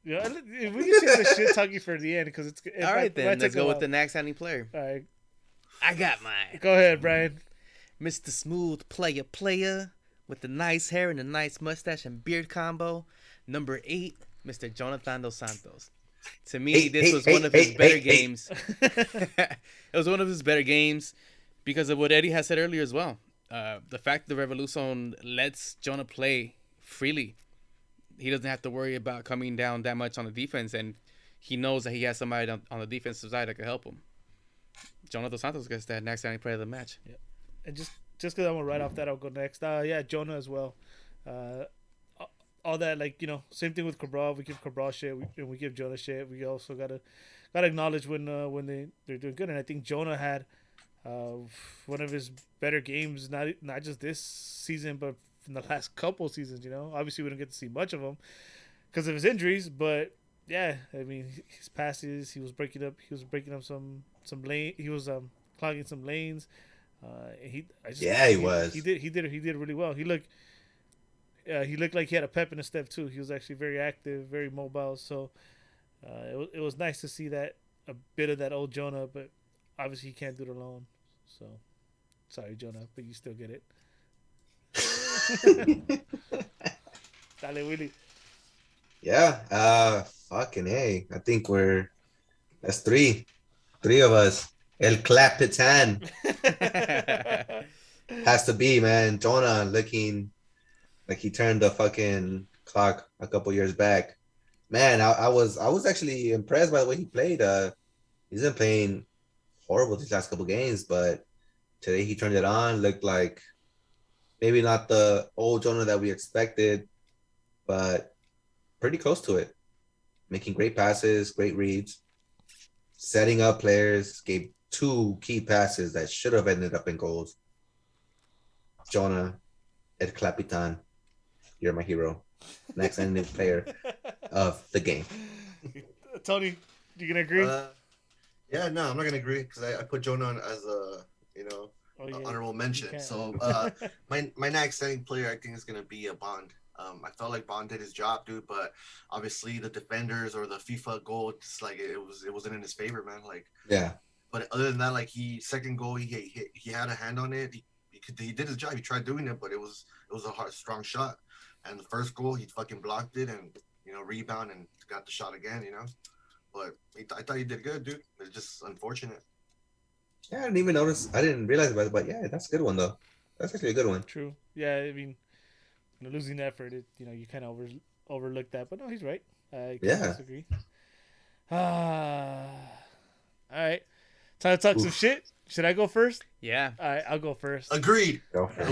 Yeah, we can save the shit talking for the end because it's All right, then let's go with the next standing player. All right, I got mine. Go ahead, Brian. Mr. Smooth player with the nice hair and the nice mustache and beard combo. Number 8, Mr. Jonathan Dos Santos. To me, this was one of his better games. It was one of his better games because of what Eddie has said earlier as well. The fact the Revolution lets Jonah play freely. He doesn't have to worry about coming down that much on the defense, and he knows that he has somebody on the defensive side that can help him. Jonah Dos Santos gets that next standing player of the match. Yeah. And just because I'm right off that, I'll go next. Yeah, Jonah as well. All that, like, you know, same thing with Cabral. We give Cabral shit, we give Jonah shit. We also gotta acknowledge when they're doing good. And I think Jonah had one of his better games, not just this season, but in the last couple seasons. You know, obviously we don't get to see much of him because of his injuries, but yeah, I mean, his passes, he was breaking up some lane. He was clogging some lanes. He did really well. He looked like he had a pep in his step too. He was actually very active, very mobile. So it was nice to see that, a bit of that old Jonah, but obviously he can't do it alone. So sorry, Jonah, but you still get it. Dale, Willie. Yeah, fucking hey. I think that's three of us. El Capitan has to be, man. Jonah looking like he turned the fucking clock a couple years back. Man, I was actually impressed by the way he played. He's been playing horrible these last couple games, but today he turned it on. Looked like maybe not the old Jonah that we expected, but pretty close to it. Making great passes, great reads, setting up players, gave 2 key passes that should have ended up in goals. Jonah, El Capitan, you're my hero. Next ending player of the game. Tony, you gonna agree? Yeah, no, I'm not gonna agree because I put Jonah on as a honorable mention. So my next standing player I think is gonna be a Bond. I felt like Bond did his job, dude, but obviously the defenders or the FIFA goal, just like it wasn't in his favor, man. Like, yeah. But other than that, like second goal, he had a hand on it. He did his job. He tried doing it, but it was a strong shot. And the first goal, he fucking blocked it and rebound and got the shot again. But I thought he did good, dude. It's just unfortunate. Yeah, I didn't even notice. I didn't realize about it, but yeah, that's a good one though. That's actually a good one. True. Yeah, I mean, losing effort, you kind of overlook that, but no, he's right. I can't disagree. All right. Time to talk some shit. Should I go first? Yeah. All right, I'll go first. Agreed. Go for it.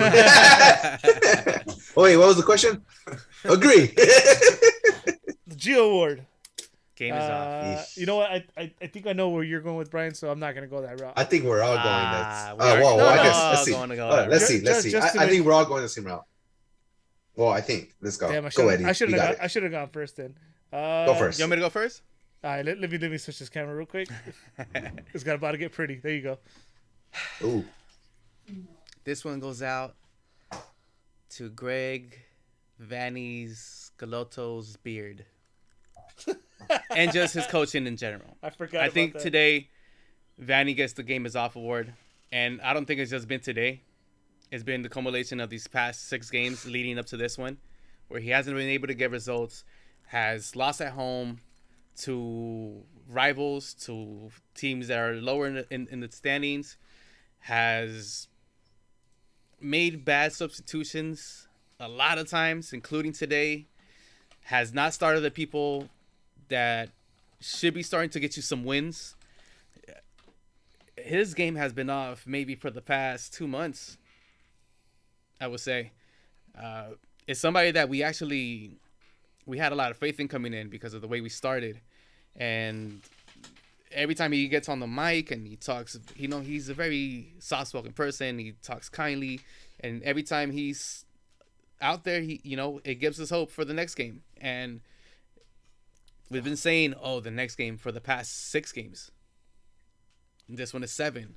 Wait, what was the question? Agree. The Geo Award. Game is off. You know what? I think I know where you're going with, Brian, so I'm not going to go that route. I think we're all going let's see. I think we're all going the same route. Well, I think. Let's go. Damn, go, Eddie. I should have gone first then. Go first. You want me to go first? All right, let me switch this camera real quick. It's about to get pretty. There you go. Ooh. This one goes out to Greg Vanny's Galotto's beard. And just his coaching in general. I think today Vanny gets the Game is Off award. And I don't think it's just been today. It's been the culmination of these past 6 games leading up to this one, where he hasn't been able to get results, has lost at home to rivals, to teams that are lower in the standings, has made bad substitutions a lot of times, including today, has not started the people that should be starting to get you some wins. His game has been off maybe for the past 2 months, I would say. It's somebody that we had a lot of faith in coming in because of the way we started. And every time he gets on the mic and he talks, he's a very soft-spoken person. He talks kindly. And every time he's out there, it gives us hope for the next game. And we've been saying, the next game for the past 6 games. This one is 7.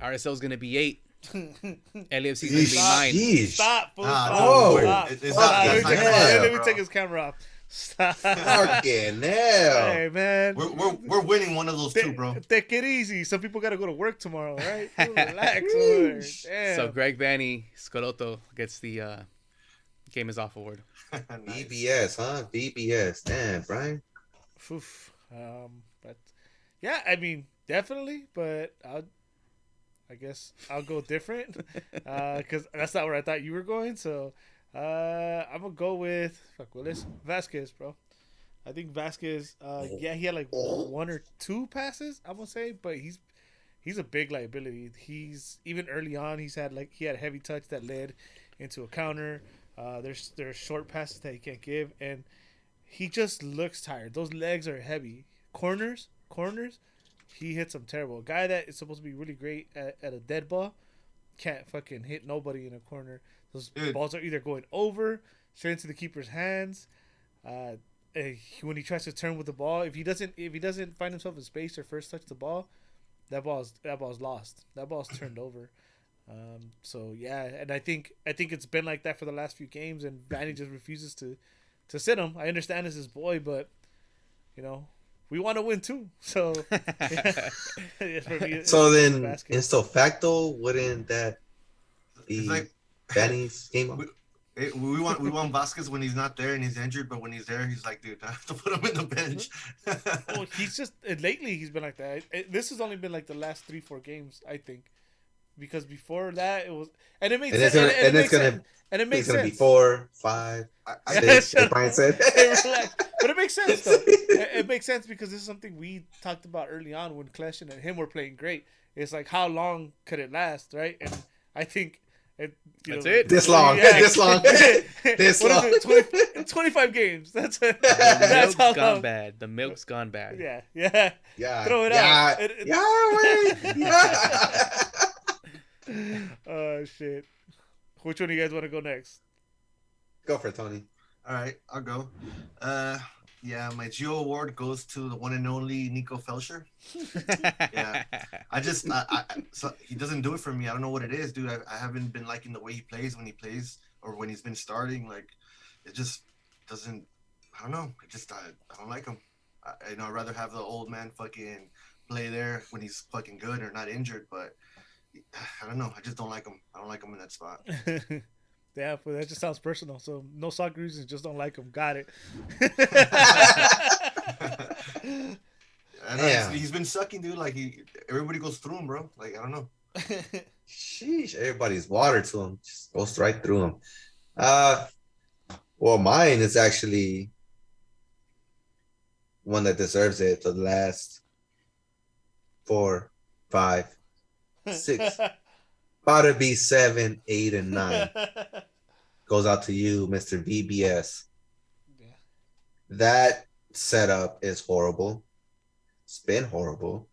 RSL is going to be 8. LAFC is going to be 9. Stop, fool. Let me take his camera off. Stop. Fucking hell. Hey, man. We're winning one of those two, bro. Take it easy. Some people got to go to work tomorrow, right? Relax over there. Damn. So Greg Vanny Scalotto gets the Game is Off award. Nice. BBS, huh? BBS. Damn, Brian. Oof. But yeah, I mean, definitely. But I guess I'll go different because that's not where I thought you were going. So I'm gonna go with Vasquez, bro. I think Vasquez. Yeah, he had like one or two passes, I'm gonna say, but he's a big liability. He's even early on. He had a heavy touch that led into a counter. There's short passes that he can't give, and he just looks tired. Those legs are heavy. Corners. He hits them terrible. A guy that is supposed to be really great at a dead ball can't fucking hit nobody in a corner. Those balls are either going over, straight into the keeper's hands. When he tries to turn with the ball, if he doesn't find himself in space or first touch the ball, that ball's lost. That ball's turned over. So yeah, and I think it's been like that for the last few games, and Vanny just refuses to sit him. I understand it's his boy, but we want to win too. So so then, in so facto, wouldn't that be like Vanny's game? We want Vasquez when he's not there and he's injured, but when he's there, he's like, dude, I have to put him in the bench. Well, he's just lately he's been like that. This has only been like the last 3-4 games, I think, because before that it was, and it makes sense. And it makes sense. Be 4, 5, 6. As Brian said, but it makes sense though. It makes sense because this is something we talked about early on when Clash and him were playing great. It's like, how long could it last, right? And I think. That's it. This long. Yeah. This long. This long. 25 games. That's The that's how milk's gone long. bad. The milk's gone bad. Yeah. Throw it out. Oh shit. Which one do you guys want to go next? Go for it, Tony. All right, I'll go. Yeah, my Geo award goes to the one and only Nico Felsher. Yeah, so he doesn't do it for me. I don't know what it is, dude. I haven't been liking the way he plays when he plays or when he's been starting. Like, it just doesn't. I don't know. I don't like him. I'd rather have the old man fucking play there when he's fucking good or not injured. But I don't know. I just don't like him. I don't like him in that spot. Yeah, but that just sounds personal. So no soccer reasons, just don't like him. Got it. He's been sucking, dude. Like everybody goes through him, bro. Like I don't know. Sheesh, everybody's water to him. Just goes right through him. Well, mine is actually one that deserves it for the last 4, 5, 6. About to be 7, 8, and 9. Goes out to you, Mr. VBS. Yeah. That setup is horrible. It's been horrible.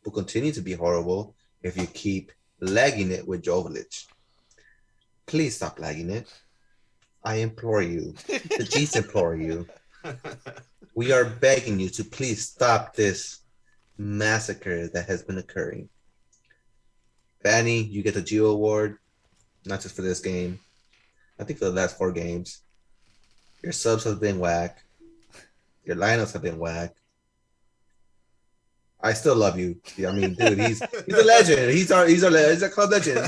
Will continue to be horrible if you keep lagging it with Jovic. Please stop lagging it. I implore you. The G's implore you. We are begging you to please stop this massacre that has been occurring. Vanny, you get the Geo Award, not just for this game. I think for the last 4 games. Your subs have been whack. Your lineups have been whack. I still love you. I mean, dude, he's a legend. He's a club legend.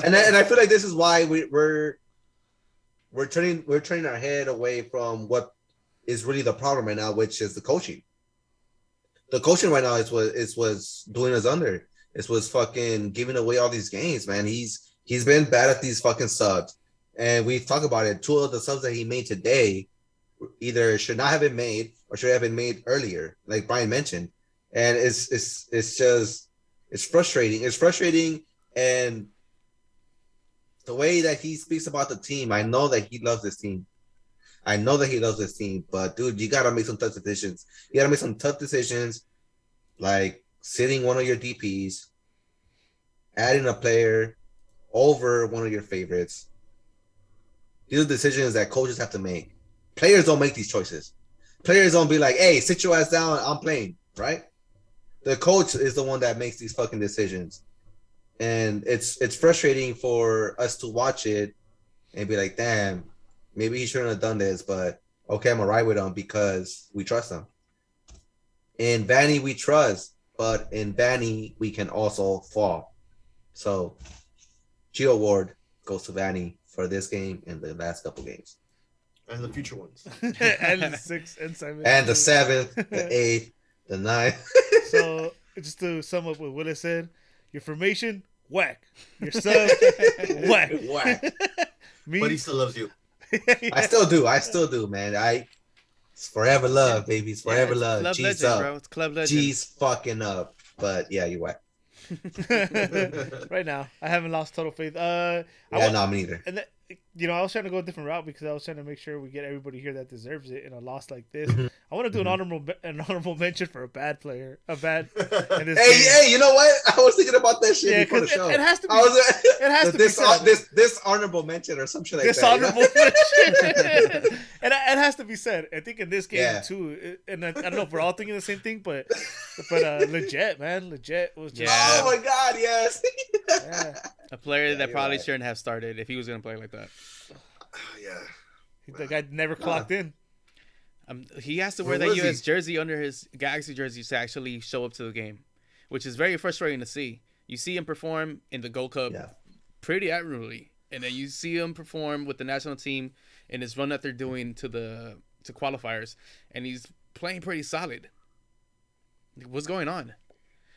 And I feel like this is why we're turning our head away from what is really the problem right now, which is the coaching. The coaching right now is what's doing us under. It was fucking giving away all these games, man. He's been bad at these fucking subs, and we talk about it. 2 of the subs that he made today either should not have been made or should have been made earlier, like Brian mentioned. And it's frustrating. It's frustrating, and the way that he speaks about the team, I know that he loves this team. But dude, you gotta make some tough decisions. Like sitting one of your DPs, adding a player over one of your favorites. These are decisions that coaches have to make. Players don't make these choices. Players don't be like, hey, sit your ass down, I'm playing, right? The coach is the one that makes these fucking decisions. And it's frustrating for us to watch it and be like, damn, maybe he shouldn't have done this, but okay, I'm gonna ride with him because we trust him. In Vanny, we trust, but in Vanny, we can also fall. So, Geo Award goes to Vanny for this game and the last couple games. And the future ones. And the 6th and 7th. And the 7th, the 8th, the 9th. So, just to sum up what Willis said, your formation, whack. Your sub, whack. Whack. Me, But he still loves you. I still do, man. It's forever love, baby. It's forever love. Club G's legend, up. bro. It's club legend. G's fucking up. But yeah, you whack. right now, I haven't lost total faith. Yeah, no, me neither. And I was trying to go a different route because I was trying to make sure we get everybody here that deserves it in a loss like this. Mm-hmm. I want to do an honorable mention for a bad player, in this Hey, you know what? I was thinking about that shit before the show. It has to be. It has to be said. this honorable mention or some shit like Dishonorable that. mention. And it has to be said. I think in this game too, and I don't know if we're all thinking the same thing, but legit, man, legit was just. Oh my god, yes. Yeah. A player that probably right. shouldn't have started if he was going to play like that. Yeah. The guy never clocked in. He has to Where wear that was US he? jersey under his Galaxy jersey to actually show up to the game, which is very frustrating to see. You see him perform in the Gold Cup pretty admirably, and then you see him perform with the national team in his run that they're doing to qualifiers, and he's playing pretty solid. What's going on?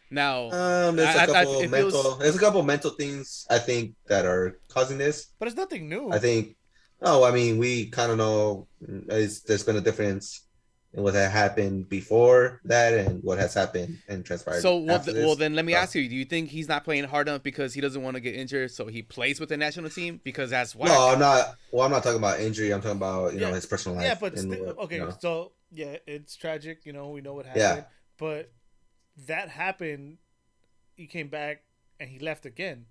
Now, there's a couple mental things I think that are causing this. But it's nothing new. I think. Oh, I mean, we kind of know there's been a difference in what had happened before that and what has happened and transpired. So, after this. then let me ask you: do you think he's not playing hard enough because he doesn't want to get injured, so he plays with the national team because that's why? No, I'm not. Well, I'm not talking about injury. I'm talking about his personal life. Yeah, but okay. So it's tragic. We know what happened. Yeah. But that happened. He came back and he left again,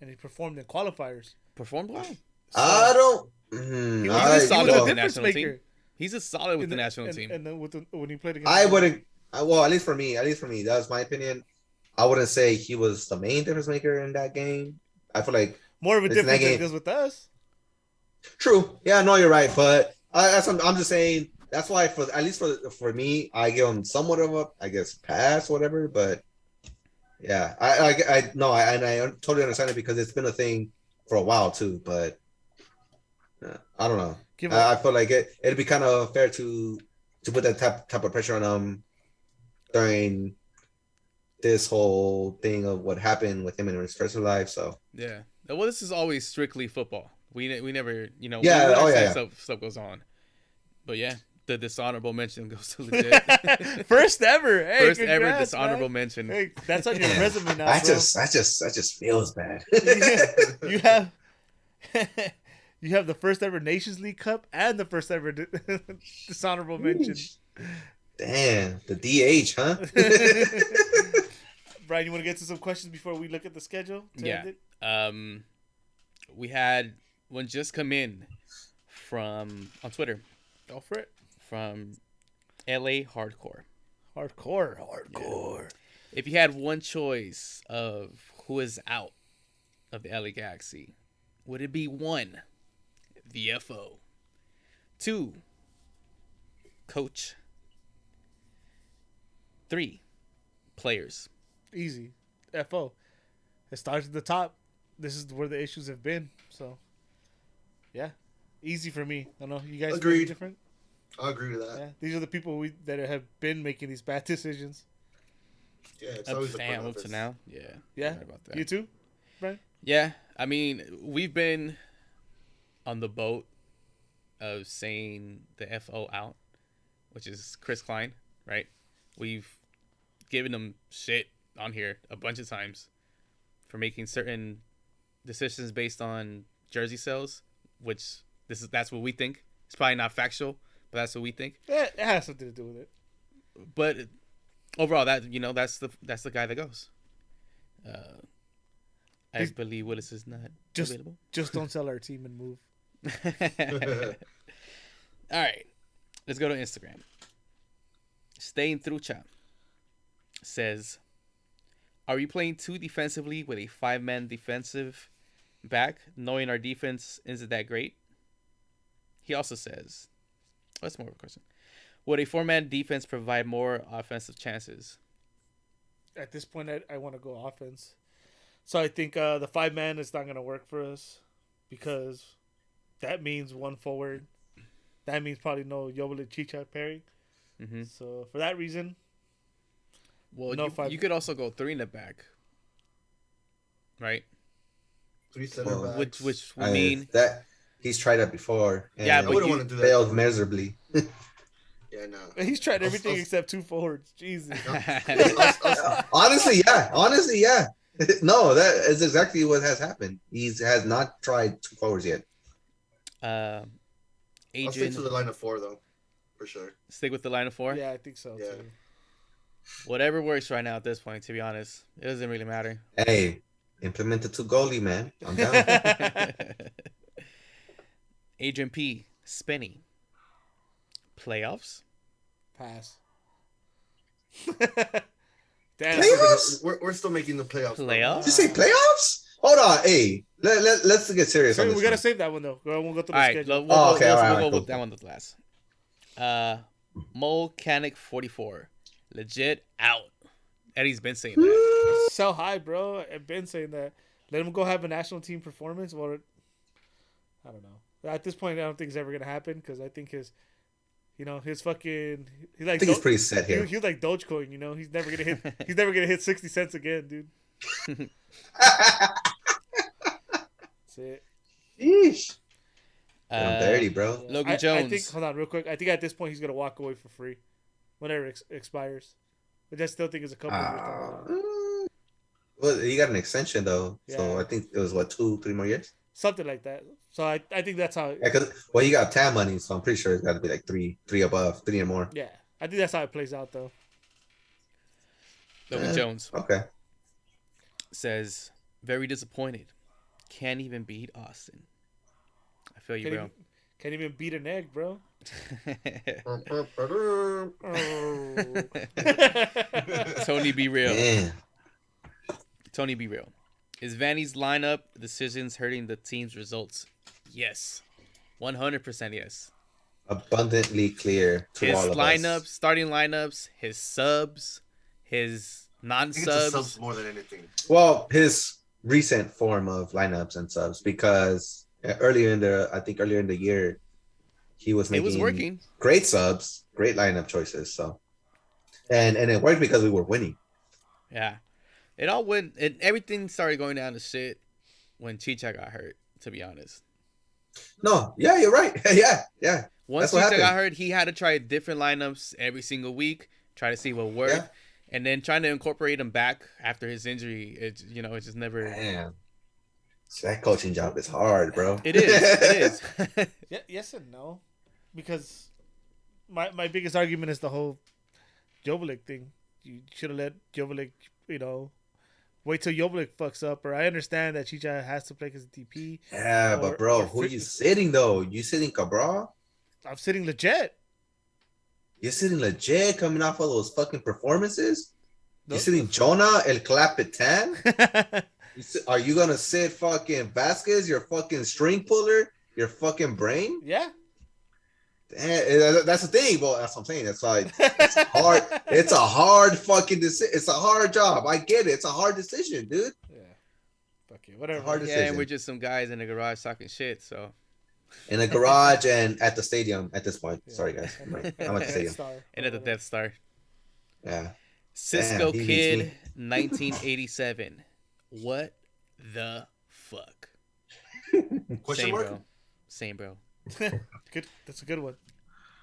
and he performed in qualifiers. Performed well. So, I don't. He was solid with the national team. He's a solid with the national team. And then when he played against, I wouldn't. Well, at least for me, that was my opinion. I wouldn't say he was the main difference maker in that game. I feel like more of a difference than it does with us. True. Yeah, no, you're right. But I'm just saying that's why for me, I give him somewhat of a, I guess, pass, whatever. But yeah, I totally understand it because it's been a thing for a while too. But I don't know. I feel like it'd be kind of fair to put that type of pressure on him during this whole thing of what happened with him in his personal life. So yeah, well, this is always strictly football. We never, stuff goes on. But yeah, the dishonorable mention goes to legit. First ever. Hey, First ever dishonorable mention. Hey, that's on your resume now. That just feels bad. You have you have the first ever Nations League Cup and the first ever dishonorable mention. Damn, the DH, huh? Brian, you want to get to some questions before we look at the schedule? Yeah. We had one just come in on Twitter. Go for it. From LA Hardcore. Hardcore. If you had one choice of who is out of the LA Galaxy, would it be 1, VFO, 2, coach, 3, players? Easy. FO. It starts at the top. This is where the issues have been. So, yeah. Easy for me. I don't know. You guys Agreed. Different? I agree with that. Yeah. These are the people that have been making these bad decisions. Yeah, it's always the front up office. to now. Yeah. Yeah. Right about that. You too, Brian? Yeah. I mean, we've been on the boat of saying the FO out, which is Chris Klein, right? We've given him shit on here a bunch of times for making certain decisions based on jersey sales, which that's what we think. It's probably not factual, but that's what we think. Yeah, it has something to do with it. But overall, that's the guy that goes. I believe Willis is not available. Just don't sell our team and move. All right, let's go to Instagram. Staying through chat says, are we playing too defensively with a 5-man defensive back, knowing our defense isn't that great? He also says, That's more of a question. Would a four-man defense provide more offensive chances? At this point, I want to go offense. So I think the 5-man is not going to work for us because that means one forward. That means probably no Joveljic Chicha pairing. Mm-hmm. So for that reason, Well, no you could also go 3 in the back, right? 3 center Well, backs. Which would mean that he's tried that before. And Yeah, I but wouldn't you want to do that. failed though. miserably. Yeah, no. he's tried I'll- everything I'll- except 2 forwards. Jesus. Honestly, yeah. No, that is exactly what has happened. He has not tried 2 forwards yet. I'll stick Adrian, to the line of 4 though, for sure. stick with the line of 4. Yeah, I think so Yeah. too. Whatever works right now at this point. To be honest, it doesn't really matter. Hey, implement the 2 goalie, man. I'm down. Adrian P. Spenny. Playoffs? Pass. Damn. Playoffs? We're still making the playoffs. bro. Playoffs? Did you say playoffs? Hold on. Hey, let's get serious on So this we gotta one. save that one though. We'll go through All the right, schedule. Oh, okay, all right, we'll go cool. with that one with last. Molcanic 44. Legit out. Eddie's been saying that. Sell high, bro. I've been saying that. Let him go have a national team performance. Well, I don't know. At this point, I don't think it's ever gonna happen because I think his fucking. He's like. I think he's pretty set here. He's like Dogecoin. He's never gonna hit. He's never gonna hit 60 cents again, dude. That's it. Sheesh. I'm dirty, bro. Yeah. Logan I Jones. think. Hold on, real quick. I think at this point he's gonna walk away for free, whenever it expires. Which I still think is a couple of years down the line. Well, he got an extension though, so Yeah. I think it was what 2-3 more years. Something like that. So I think that's how. Yeah, he got TAM money, so I'm pretty sure it's got to be like three above, 3 or more. Yeah, I think that's how it plays out though. Logan Jones Okay. says, very disappointed. Can't even beat Austin. I feel you, bro. Can't even beat an egg, bro. Tony, be real. Man, Tony, be real. Is Vanny's lineup decisions hurting the team's results? Yes. 100% yes. abundantly clear to His all of lineups, us. starting lineups, his subs, his I think it's the non-subs. subs more than anything. Well, his recent form of lineups and subs, because earlier in the year, he was It making was working. great subs, great lineup choices. So, and it worked because we were winning. Yeah. It all went, and everything started going down to shit when Chicha got hurt, to be honest. No, yeah, you're right. yeah. Once That's what Chicha got happened. hurt, he had to try different lineups every single week, try to see what worked. Yeah. And then trying to incorporate him back after his injury, it just never. Man, so that coaching job is hard, bro. It is. It is. Yeah, yes and no, because my biggest argument is the whole Joveljic thing. You should have let Joveljic, wait till Joveljic fucks up. Or I understand that Chicha has to play as a DP. Yeah, but bro, who you sitting though? You sitting Cabral? I'm sitting legit. You're sitting legit coming off of those fucking performances? No. You're sitting Jonah El Clapitan? Are you gonna sit fucking Vasquez, your fucking string puller, your fucking brain? Yeah. That's the thing, but that's what I'm saying. That's why it's hard. It's a hard fucking decision. It's a hard job. I get it. It's a hard decision, dude. Yeah. Fuck it. Whatever. Hard Yeah, decision. and we're just some guys in the garage talking shit, so. In a garage and at the stadium at this point. Yeah. Sorry, guys. And I'm at the Death stadium. Star. And at the Death Star. Yeah. Cisco Damn, he Kid, beats 1987. What the fuck? Question Same, mark? bro. Same, bro. Good. That's a good one.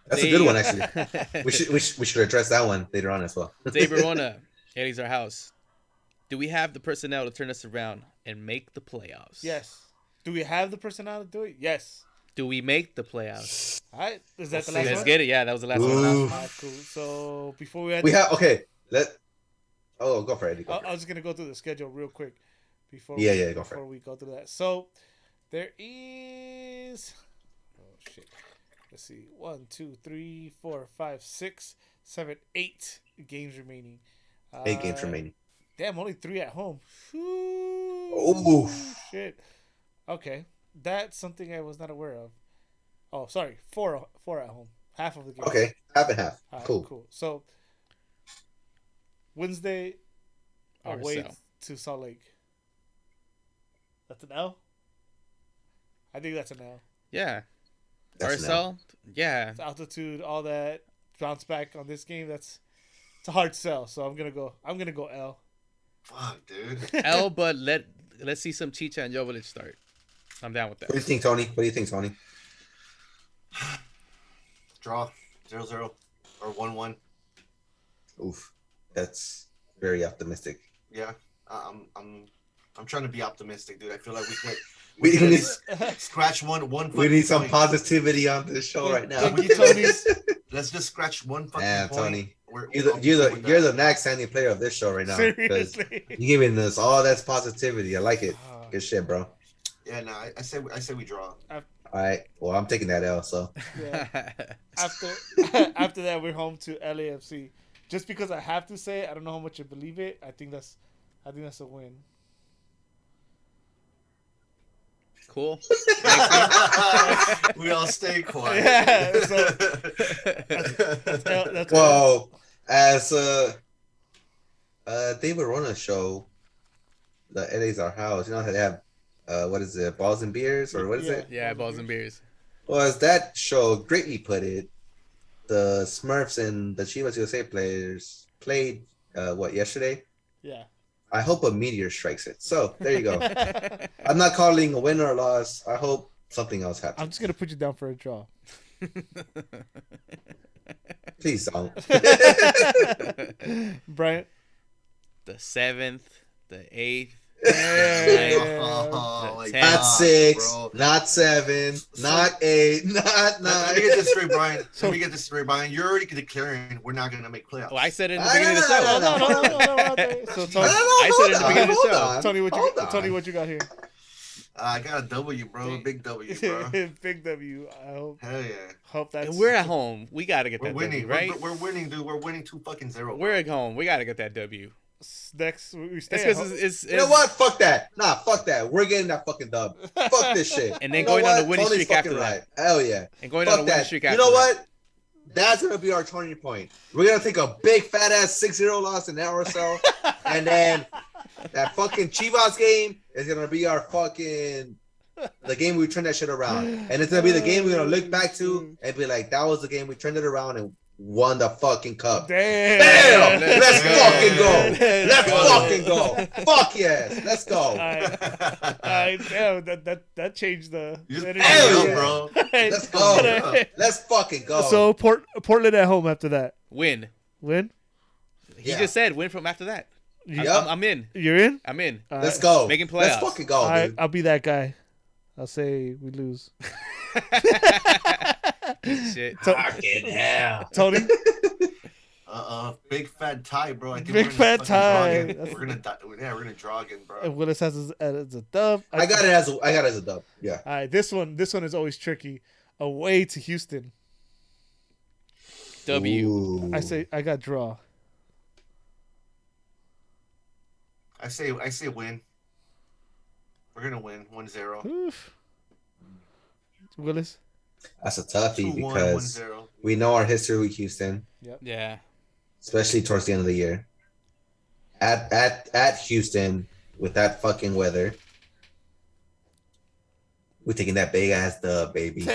That's a good one, actually. We should address that one later on as well. Dave Verona, Eddie's our house. Do we have the personnel to turn us around and make the playoffs? Yes. Do we have the personnel to do it? Yes. Do we make the playoffs? All right. Is that the last Let's one? get it. Yeah, that was the last Ooh. one. All right, cool. So before we Okay. Go for it, Eddie. Go for I it. was just gonna go through the schedule real quick before Go for it. before we go through that. So there is shit. Let's see. 1, 2, 3, 4, 5, 6, 7, 8 games remaining. 8 games remaining. Damn, only 3 at home. Ooh, Oh. shit. Okay, that's something I was not aware of. Oh, sorry, 4 at home. Half of the game. Okay, half and half. All right, Cool. cool. So Wednesday away RSL. to Salt Lake. That's an L. I think that's an L. Yeah. That's an RSL. Yeah. It's altitude, all that. Bounce back on this game. It's a hard sell. So I'm gonna go L. Fuck, dude. L, but let's see some Chicha and Jovic start. I'm down with What do you that. think, Tony? What do you think, Tony? Draw 0-0 or 1-1. Oof, that's very optimistic. Yeah, I'm trying to be optimistic, dude. I feel like We can need, scratch one. we need some point. positivity on this show right now. Thank you, Tony. Let's just scratch one fucking Yeah, point. Tony. We're- You're I'll be cool with the that. NAG standing player of this show right now. Because Seriously. you're giving us all that's positivity. I like it. Good shit, bro. Yeah, no, I say we draw. All right. Well, I'm taking that L. So Yeah. After that, we're home to LAFC. Just because I have to say it, I don't know how much you believe it. I think that's a win. Cool. We all stay quiet. Yeah, so that's well, as David Rona's show, the LA's Our House. You know how they have what is it, Balls and Beers, or what is it? Yeah, balls and beers. Well, as that show greatly put it, the Smurfs and the Chivas USA players played yesterday? Yeah. I hope a meteor strikes it. So there you go. I'm not calling a win or a loss. I hope something else happens. I'm just gonna put you down for a draw. Please don't. Brian. The 7th, the 8th. Oh, my Not Not God, 6, bro. not 7, not 8, not 9. Let me get this straight, Brian. Let me get this straight, Brian. You're already declaring we're not gonna make playoffs. Well, I said it in the Ah, beginning of the no, show. So No, Tony, I said it in the beginning of the show. hold Tony, on. Tony, what you got here? I got a W, bro. Big W, bro. Big W. I Hell yeah. hope that's. And we're at home. We got to get We're that winning, W, right? We're winning, dude. We're winning 2-0. We're at home. We got to get that W. Next, we stay. It's at because home. it's You know what? Fuck that. Nah, fuck that. We're getting that fucking dub. Fuck this shit. And then You know going on what? a winning Tony's streak after fucking that. right. Hell yeah. And going Fuck on a winning that. streak You after know that. what? That's gonna be our turning point. We're gonna take a big fat ass 6-0 loss in RSL, and then that fucking Chivas game is gonna be our fucking the game we turn that shit around, and it's gonna be the game we're gonna look back to and be like, that was the game we turned it around and won the fucking cup. Damn. Damn! Let's Let's go. fucking go! Let's Let's go. fucking go! Fuck yes! Let's go! Damn, that changed the. You just energy. Hell fucking yeah. bro. Let's go! Let's fucking go! So Portland at home after that. Win. Win. He Yeah. just said win from after that. Yep. I'm in. You're in. I'm in. All Let's right. go! Making Let's playoffs. fucking go, All right, dude! I'll be that guy. I'll say we lose. Shit. Fucking hell! Tony. Big fat tie, bro. I think Big we're gonna fat fucking tie. draw again. That's- We're gonna we're gonna draw again, bro. And Willis has as a dub. I got it as a dub. Yeah. All right, this one is always tricky. Away to Houston. W. Ooh. I got draw. I say win. We're gonna win 1-0. Oof. Willis. That's a toughie 2-1, because 1-0. we know our history with Houston, Yeah. especially towards the end of the year. At Houston with that fucking weather, we're taking that big ass dub, baby. He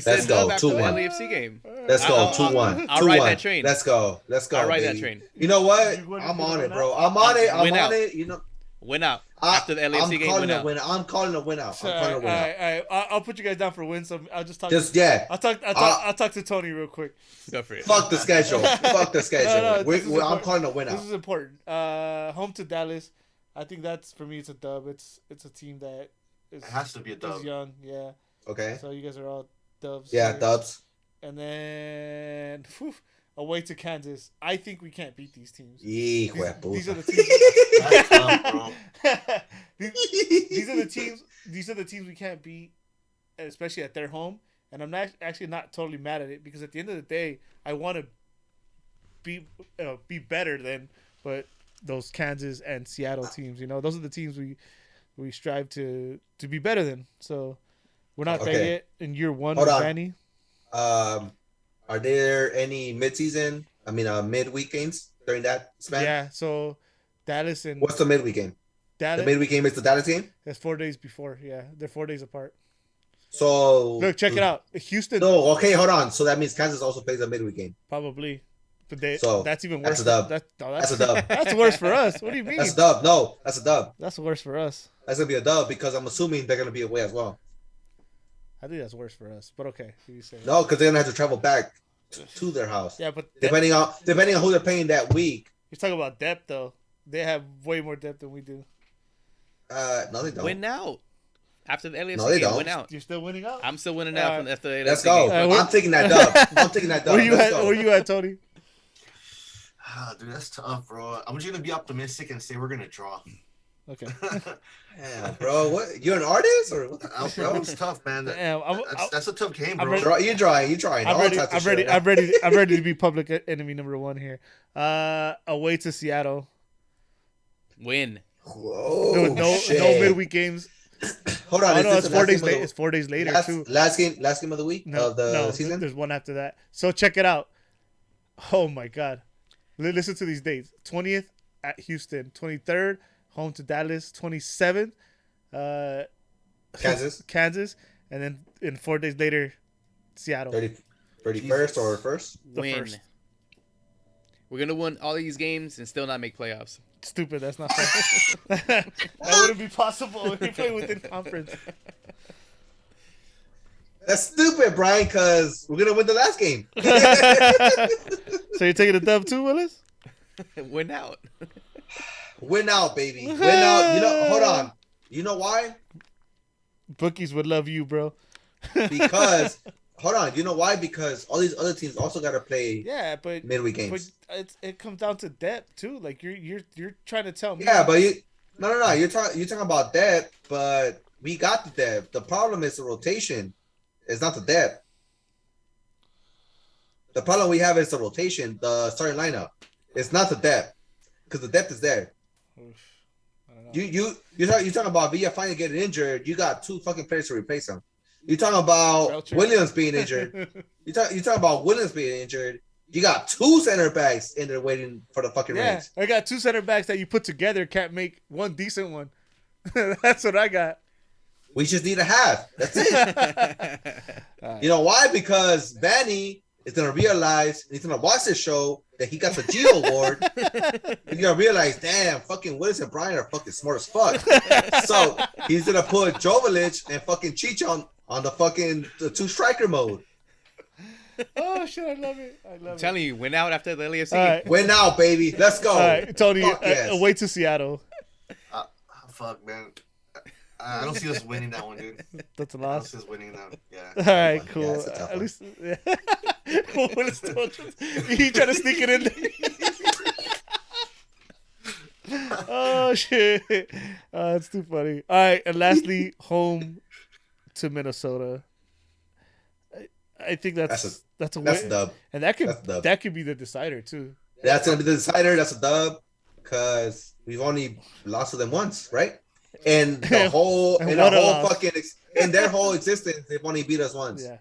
Let's said go, dub after the 2-1. LAFC game. Let's go, I'll- 2-1. I'll ride 2-1. that train. Let's go. I'll ride that baby. train. You know what? You wanna I'm do on it it, now? bro. I'm on it. I'm Win on out. it. You know, Win out. After the I'm LAFC game, calling win a out. win. I'm calling a win out. I'm All calling a win out. right. I'll put you guys down for win. So I'll just talk. Just yeah. I'll talk to Tony real quick. Go for it. Fuck the schedule. Fuck the schedule. No, this is I'm important. calling a win This out. is important. Home to Dallas. I think that's for me. It's a dub. It's a team that is It has to be a dub. young. Yeah. Okay. So you guys are all dubs. Yeah, here. dubs. And then away to Kansas. I think we can't beat these teams. These These are the teams. That's tough, bro. these are the teams. These are the teams we can't beat, especially at their home. And I'm not totally mad at it because at the end of the day, I want to be better than, but those Kansas and Seattle teams. You know, those are the teams we strive to be better than. So we're not there Okay. yet in year one Hold with on. Vanny. Are there any midseason? I mean, midweek games during that span? Yeah, so Dallas and What's the midweek game? The Dallas. midweek game is the Dallas game. That's 4 days before. Yeah, they're 4 days apart. So Look, check it out. Houston No, okay, hold on. So that means Kansas also plays a midweek game. probably, but So that's even that's worse. a dub. That's That's a dub. that's worse for us. What do you mean? That's a dub. No, that's a dub. That's worse for us. That's gonna be a dub because I'm assuming they're gonna be away as well. I think that's worse for us. But okay, you say. No, because they're gonna have to travel back to their house. Yeah, but Depending on who they're playing that week. you're talking about depth though. They have way more depth than we do. No, they don't. Win out. After the LAFC No, they game, don't. win out. You're still winning out. I'm still winning out from after the LAFC Let's go. game. where- I'm taking that dub. I'm taking that dub. Where you Let's at? go. Where you at, Tony? Dude, that's tough, bro. I'm just gonna be optimistic and say we're gonna draw. Okay. Yeah, bro. What? You're an artist or what? Bro, it's tough, man. Damn, That's a tough game, I'm bro. ready. You're trying. I'm All ready. types of I'm shit ready. right now. I'm ready to be public enemy number one here. Away to Seattle. Win. Whoa, no shit. midweek games. Hold on. Oh is no, this it's the 4 last days game of later. It's 4 days later too. Last game of the week No, of the no, season. there's one after that. So check it out. Oh my God, listen to these dates: 20th at Houston, 23rd home to Dallas, 27th Kansas. and then in 4 days later, Seattle. 31st or first. The Win. first. We're gonna win all these games and still not make playoffs. Stupid. That's not fair. That wouldn't be possible if you play within conference. That's stupid, Brian, because we're gonna win the last game. So you're taking a dub too, Willis? Win out. Win out, baby. Win out. Hold on. You know why? Bookies would love you, bro. Because hold on. You know why? Because all these other teams also gotta play Yeah, but midweek games. it comes down to depth too. Like you're trying to tell me. Yeah, but no. You're talking about depth, but we got the depth. The problem is the rotation. It's not the depth. The problem we have is the rotation, the starting lineup. It's not the depth, because the depth is there. Oof, I don't know. You're talking about Villa finally getting injured. You got two fucking players to replace him. You're talking about Belcher. Williams being injured. You talking about Williams being injured. You got two center backs in there waiting for the fucking Yeah, reins. I got two center backs that you put together can't make one decent one. That's what I got. We just need a half. That's it. You know why? Because Vanny is gonna realize he's gonna watch this show that he got the Geo Award. He's gonna realize, damn, fucking Willis and Brian are fucking smart as fuck. So he's gonna put Jovelich and fucking Cheech on the two striker mode. Oh shit, I love it. I love I'm telling you, win out after the LAFC All game. right. Win now, baby. Let's go. All right, Tony, Fuck yes. away to Seattle. Fuck, man. I don't see us winning that one, dude. That's a I don't loss. see us winning that. Yeah. All right, Yeah, cool. it's a tough At one. least Willis told you. He tried to sneak it in there. Oh shit. That's too funny. All right, and lastly, home to Minnesota. I think that's a That's a win. dub. And That's a dub. that could be the decider too. That's gonna be the decider. That's a dub because we've only lost to them once, right? And the whole And and what the a whole loss. fucking in their whole existence, they've only beat us once. Yeah.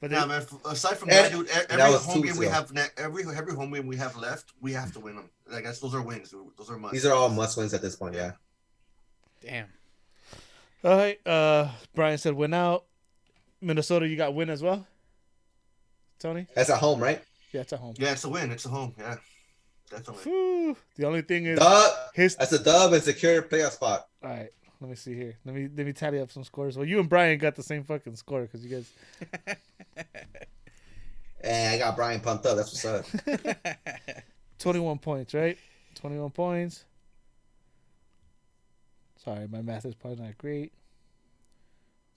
But Yeah, they- man. Aside from And- that, dude, that every was home 2 game we weeks have, every home game we have left, we have to win them. Like those are wins. Dude. Those are must. These are all must wins at this point. Yeah. Damn. all right. Brian said win out. Minnesota, you got win as well. Tony? That's at home, right? Yeah, it's at home. Yeah, it's a win. It's a home. Yeah, definitely. Whew. The only thing is Dub. his. That's a dub and secure playoff spot. All right, let me see here. Let me tally up some scores. Well, you and Brian got the same fucking score because you guys. And I got Brian pumped up. That's what's up. 21 points, right? 21 points. Sorry, my math is probably not great.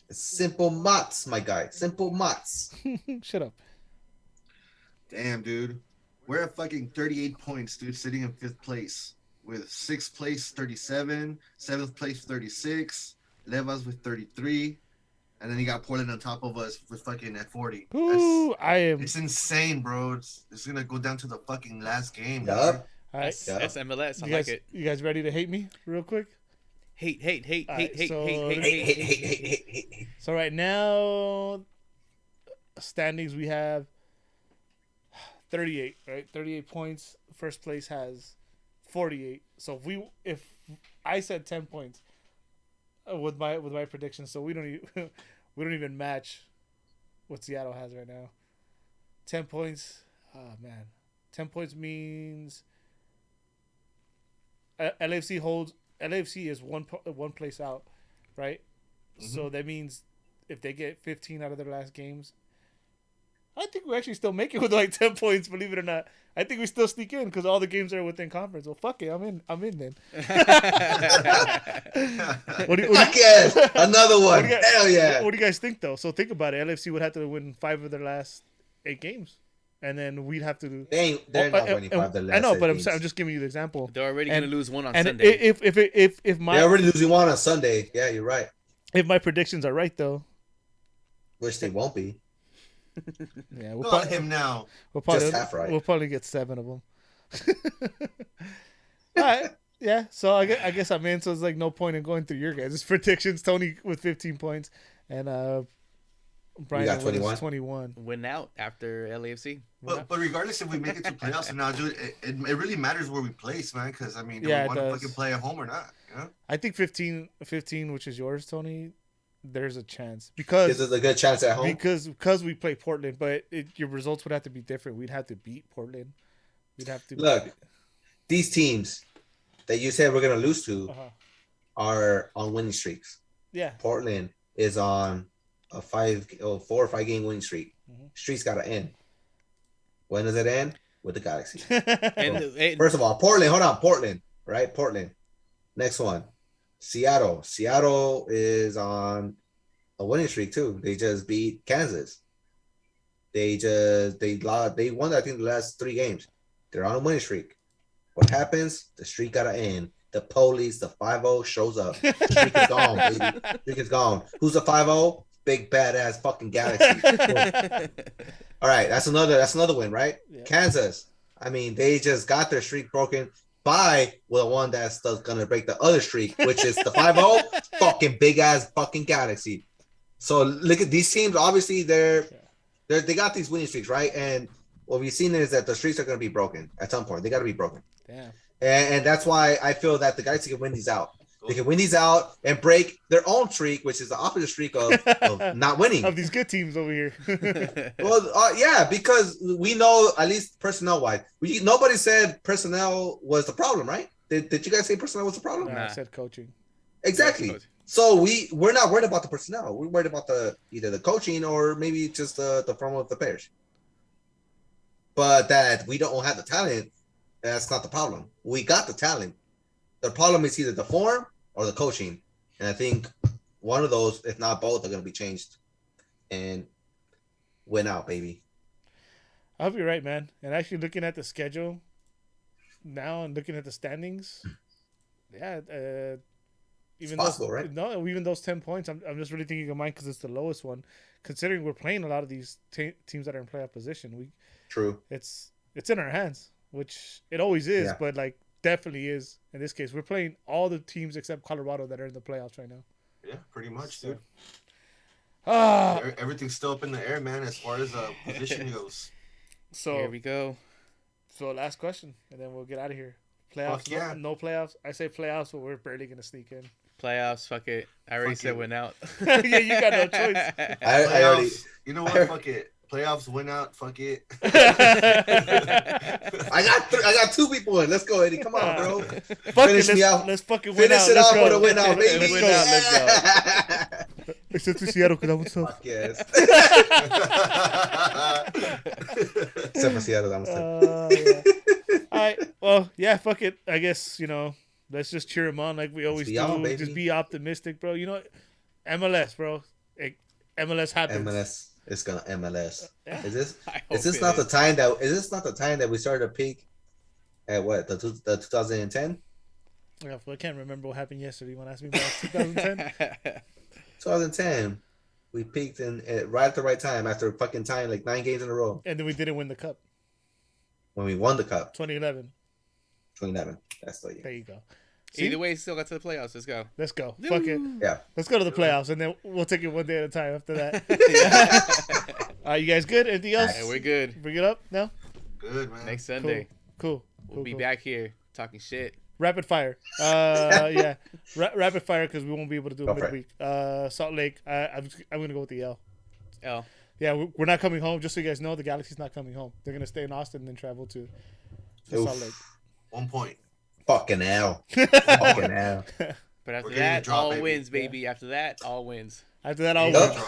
It's simple mats, my guy. Simple mats. Shut up. Damn, dude. We're at fucking 38 points, dude, sitting in 5th place. With 6th place, 37. 7th place, 36. Levas with 33. And then you got Portland on top of us with fucking at 40. Ooh, I am. It's insane, bro. It's going to go down to the fucking last game. Yup. All right. That's, Yeah. that's MLS. I You like guys, it. you guys ready to hate me real quick? Hate, hate, hate, All hate, right, hate, so- hate, hate, Hey, hate, hey, hey, hey, hey, hey. So right now, standings, we have 38, right? 38 points. First place has 48. So if I said 10 points with my prediction, so we don't even match what Seattle has right now. 10 points. Oh man. 10 points means LAFC is one place out, right? Mm-hmm. So that means if they get 15 out of their last games, I think we actually still make it with like 10 points, believe it or not. I think we still sneak in because all the games are within conference. Well, fuck it. I'm in then. Yes, another one. Hell yeah. What do you guys think, though? So think about it. LFC would have to win 5 of their last 8 games. And then we'd have to do. They're not winning 5 of their last 8 games. I know, but I'm just giving you the example. They're already going to lose one on and Sunday. If they're already losing one on Sunday. Yeah, you're right. If my predictions are right, though. Which they won't be. Yeah, we'll probably him now. Just half right. We'll probably get 7 of them. All right. Yeah. So I guess I'm in. So it's like no point in going through your guys' predictions. Tony with 15 points and Brian got 21. Win out after LAFC. But regardless if we make it to playoffs or not, dude, it really matters where we place, man. Because I mean, do we want to fucking play at home or not? You know? I think 15, which is yours, Tony. There's a chance because there's a good chance at home because we play Portland, but your results would have to be different. We'd have to beat Portland. We'd have to look. These teams that you said we're gonna lose to are on winning streaks. Yeah, Portland is on a 4 or 5 game winning streak. Mm-hmm. Streak's gotta end. When does it end? With the Galaxy. First of all, Portland. Hold on, Portland. Right, Portland. Next one. Seattle. Seattle is on a winning streak too. They just beat Kansas. They won, I think, the last 3 games. They're on a winning streak. What happens? The streak gotta end. The police, the 5-0 shows up. The streak is gone, baby. Streak is gone. Who's the 5-0? Big badass fucking Galaxy. All right, that's another win, right? Yeah. Kansas. I mean, they just got their streak broken by the one that's gonna break the other streak, which is the 5-0 fucking big ass fucking Galaxy. So look at these teams. Obviously, they got these winning streaks, right? And what we've seen is that the streaks are gonna be broken at some point. They got to be broken. Damn. And that's why I feel that the Galaxy can win these out. They can win these out and break their own streak, which is the opposite streak of not winning. Of these good teams over here. Well, yeah, because we know, at least personnel-wise, nobody said personnel was the problem, right? Did you guys say personnel was the problem? No, I said coaching. Exactly. So we're not worried about the personnel. We're worried about either the coaching or maybe just the form of the players. But that we don't have the talent, that's not the problem. We got the talent. The problem is either the form or the coaching. And I think one of those, if not both, are going to be changed. And win out, baby. I hope you're right, man. And actually looking at the schedule now and looking at the standings, yeah, even possible, those, right? No, even those 10 points, I'm just really thinking of mine because it's the lowest one. Considering we're playing a lot of these teams that are in playoff position, True. It's in our hands, which it always is, but like definitely is in this case. We're playing all the teams except Colorado that are in the playoffs right now. Yeah, pretty much, dude. So, everything's still up in the air, man, as far as position goes. So here we go. So last question, and then we'll get out of here. Playoffs? Yeah. No playoffs. I say playoffs, but we're barely gonna sneak in. Playoffs, fuck it. I already said win out. Yeah, you got no choice. I already. You know what? Fuck it. Playoffs, win out. Fuck it. I got 2 people in. Let's go, Eddie. Come on, bro. Finish me out. Let's fucking win out. Finish it off with a win out, baby. Win out. Let's go. Except to Seattle, because I want some. Fuck yes. Except for Seattle, I'm yeah. All right. Well, yeah. Fuck it. I guess let's just cheer them on like we always do. Just be optimistic, bro. MLS, bro. MLS happens. MLS. It's gonna MLS. Yeah. Is this not the time that we started to peak at what the 2010? Yeah, I can't remember what happened yesterday when I asked me about 2010. 2010, we peaked right at the right time after fucking tying like 9 games in a row. And then we didn't win the cup. When we won the cup. 2011. 2011. That's the year. There you go. See? Either way, still got to the playoffs. Let's go. Let's go. Fuck it. Yeah. Let's go to the playoffs, and then we'll take it one day at a time after that. You guys good? Anything else? Hey, we're good. Bring it up now. Good, man. Next Sunday, Cool. we'll be back here talking shit. Rapid fire. Yeah. Rapid fire because we won't be able to do Go it for it. midweek. Salt Lake. I'm gonna go with the L. L. Yeah, we're not coming home. Just so you guys know, the Galaxy's not coming home. They're gonna stay in Austin and then travel to Salt Lake. Oof. 1 point. Fucking hell. Fucking hell. But after We're getting that, a drop, all baby. wins, baby. After that, all wins. After that, I'll Yup. win.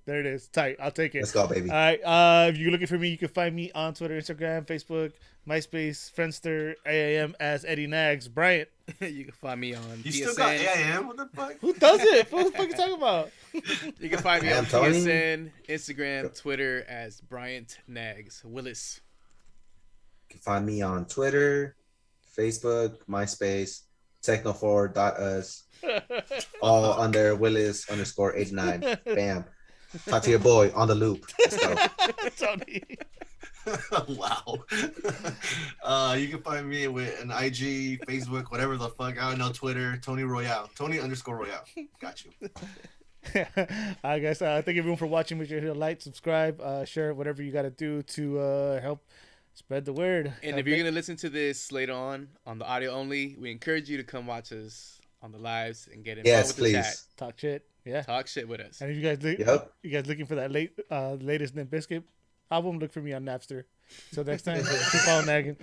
There it is. Tight. I'll take it. Let's go, baby. All right. If you're looking for me, you can find me on Twitter, Instagram, Facebook, MySpace, Friendster, AIM as Eddie Nags. Bryant. You can find me on You PSN. still got AIM? What the fuck? Who does it? What the fuck are you talking about? You can find me Damn, on Tony. PSN, Instagram, Twitter as Bryant Nags Willis. You can find me on Twitter, Facebook, MySpace, techno4.us, all under Willis_89. Bam. Talk to your boy on the loop. Let's go. Tony. Wow. You can find me with an IG, Facebook, whatever the fuck. I don't know, Twitter, Tony Royale. Tony_Royale. Got you. All right, guys. Thank everyone for watching. Make sure to hit like, subscribe, share, whatever you got to do to help spread the word. And if you're going to listen to this later on the audio only, we encourage you to come watch us on the lives and get involved Yes, with please. the chat. Talk shit. Yeah. Talk shit with us. And if you guys Yep. looking for that latest Limp Bizkit album, look for me on Napster. So next time, keep on nagging.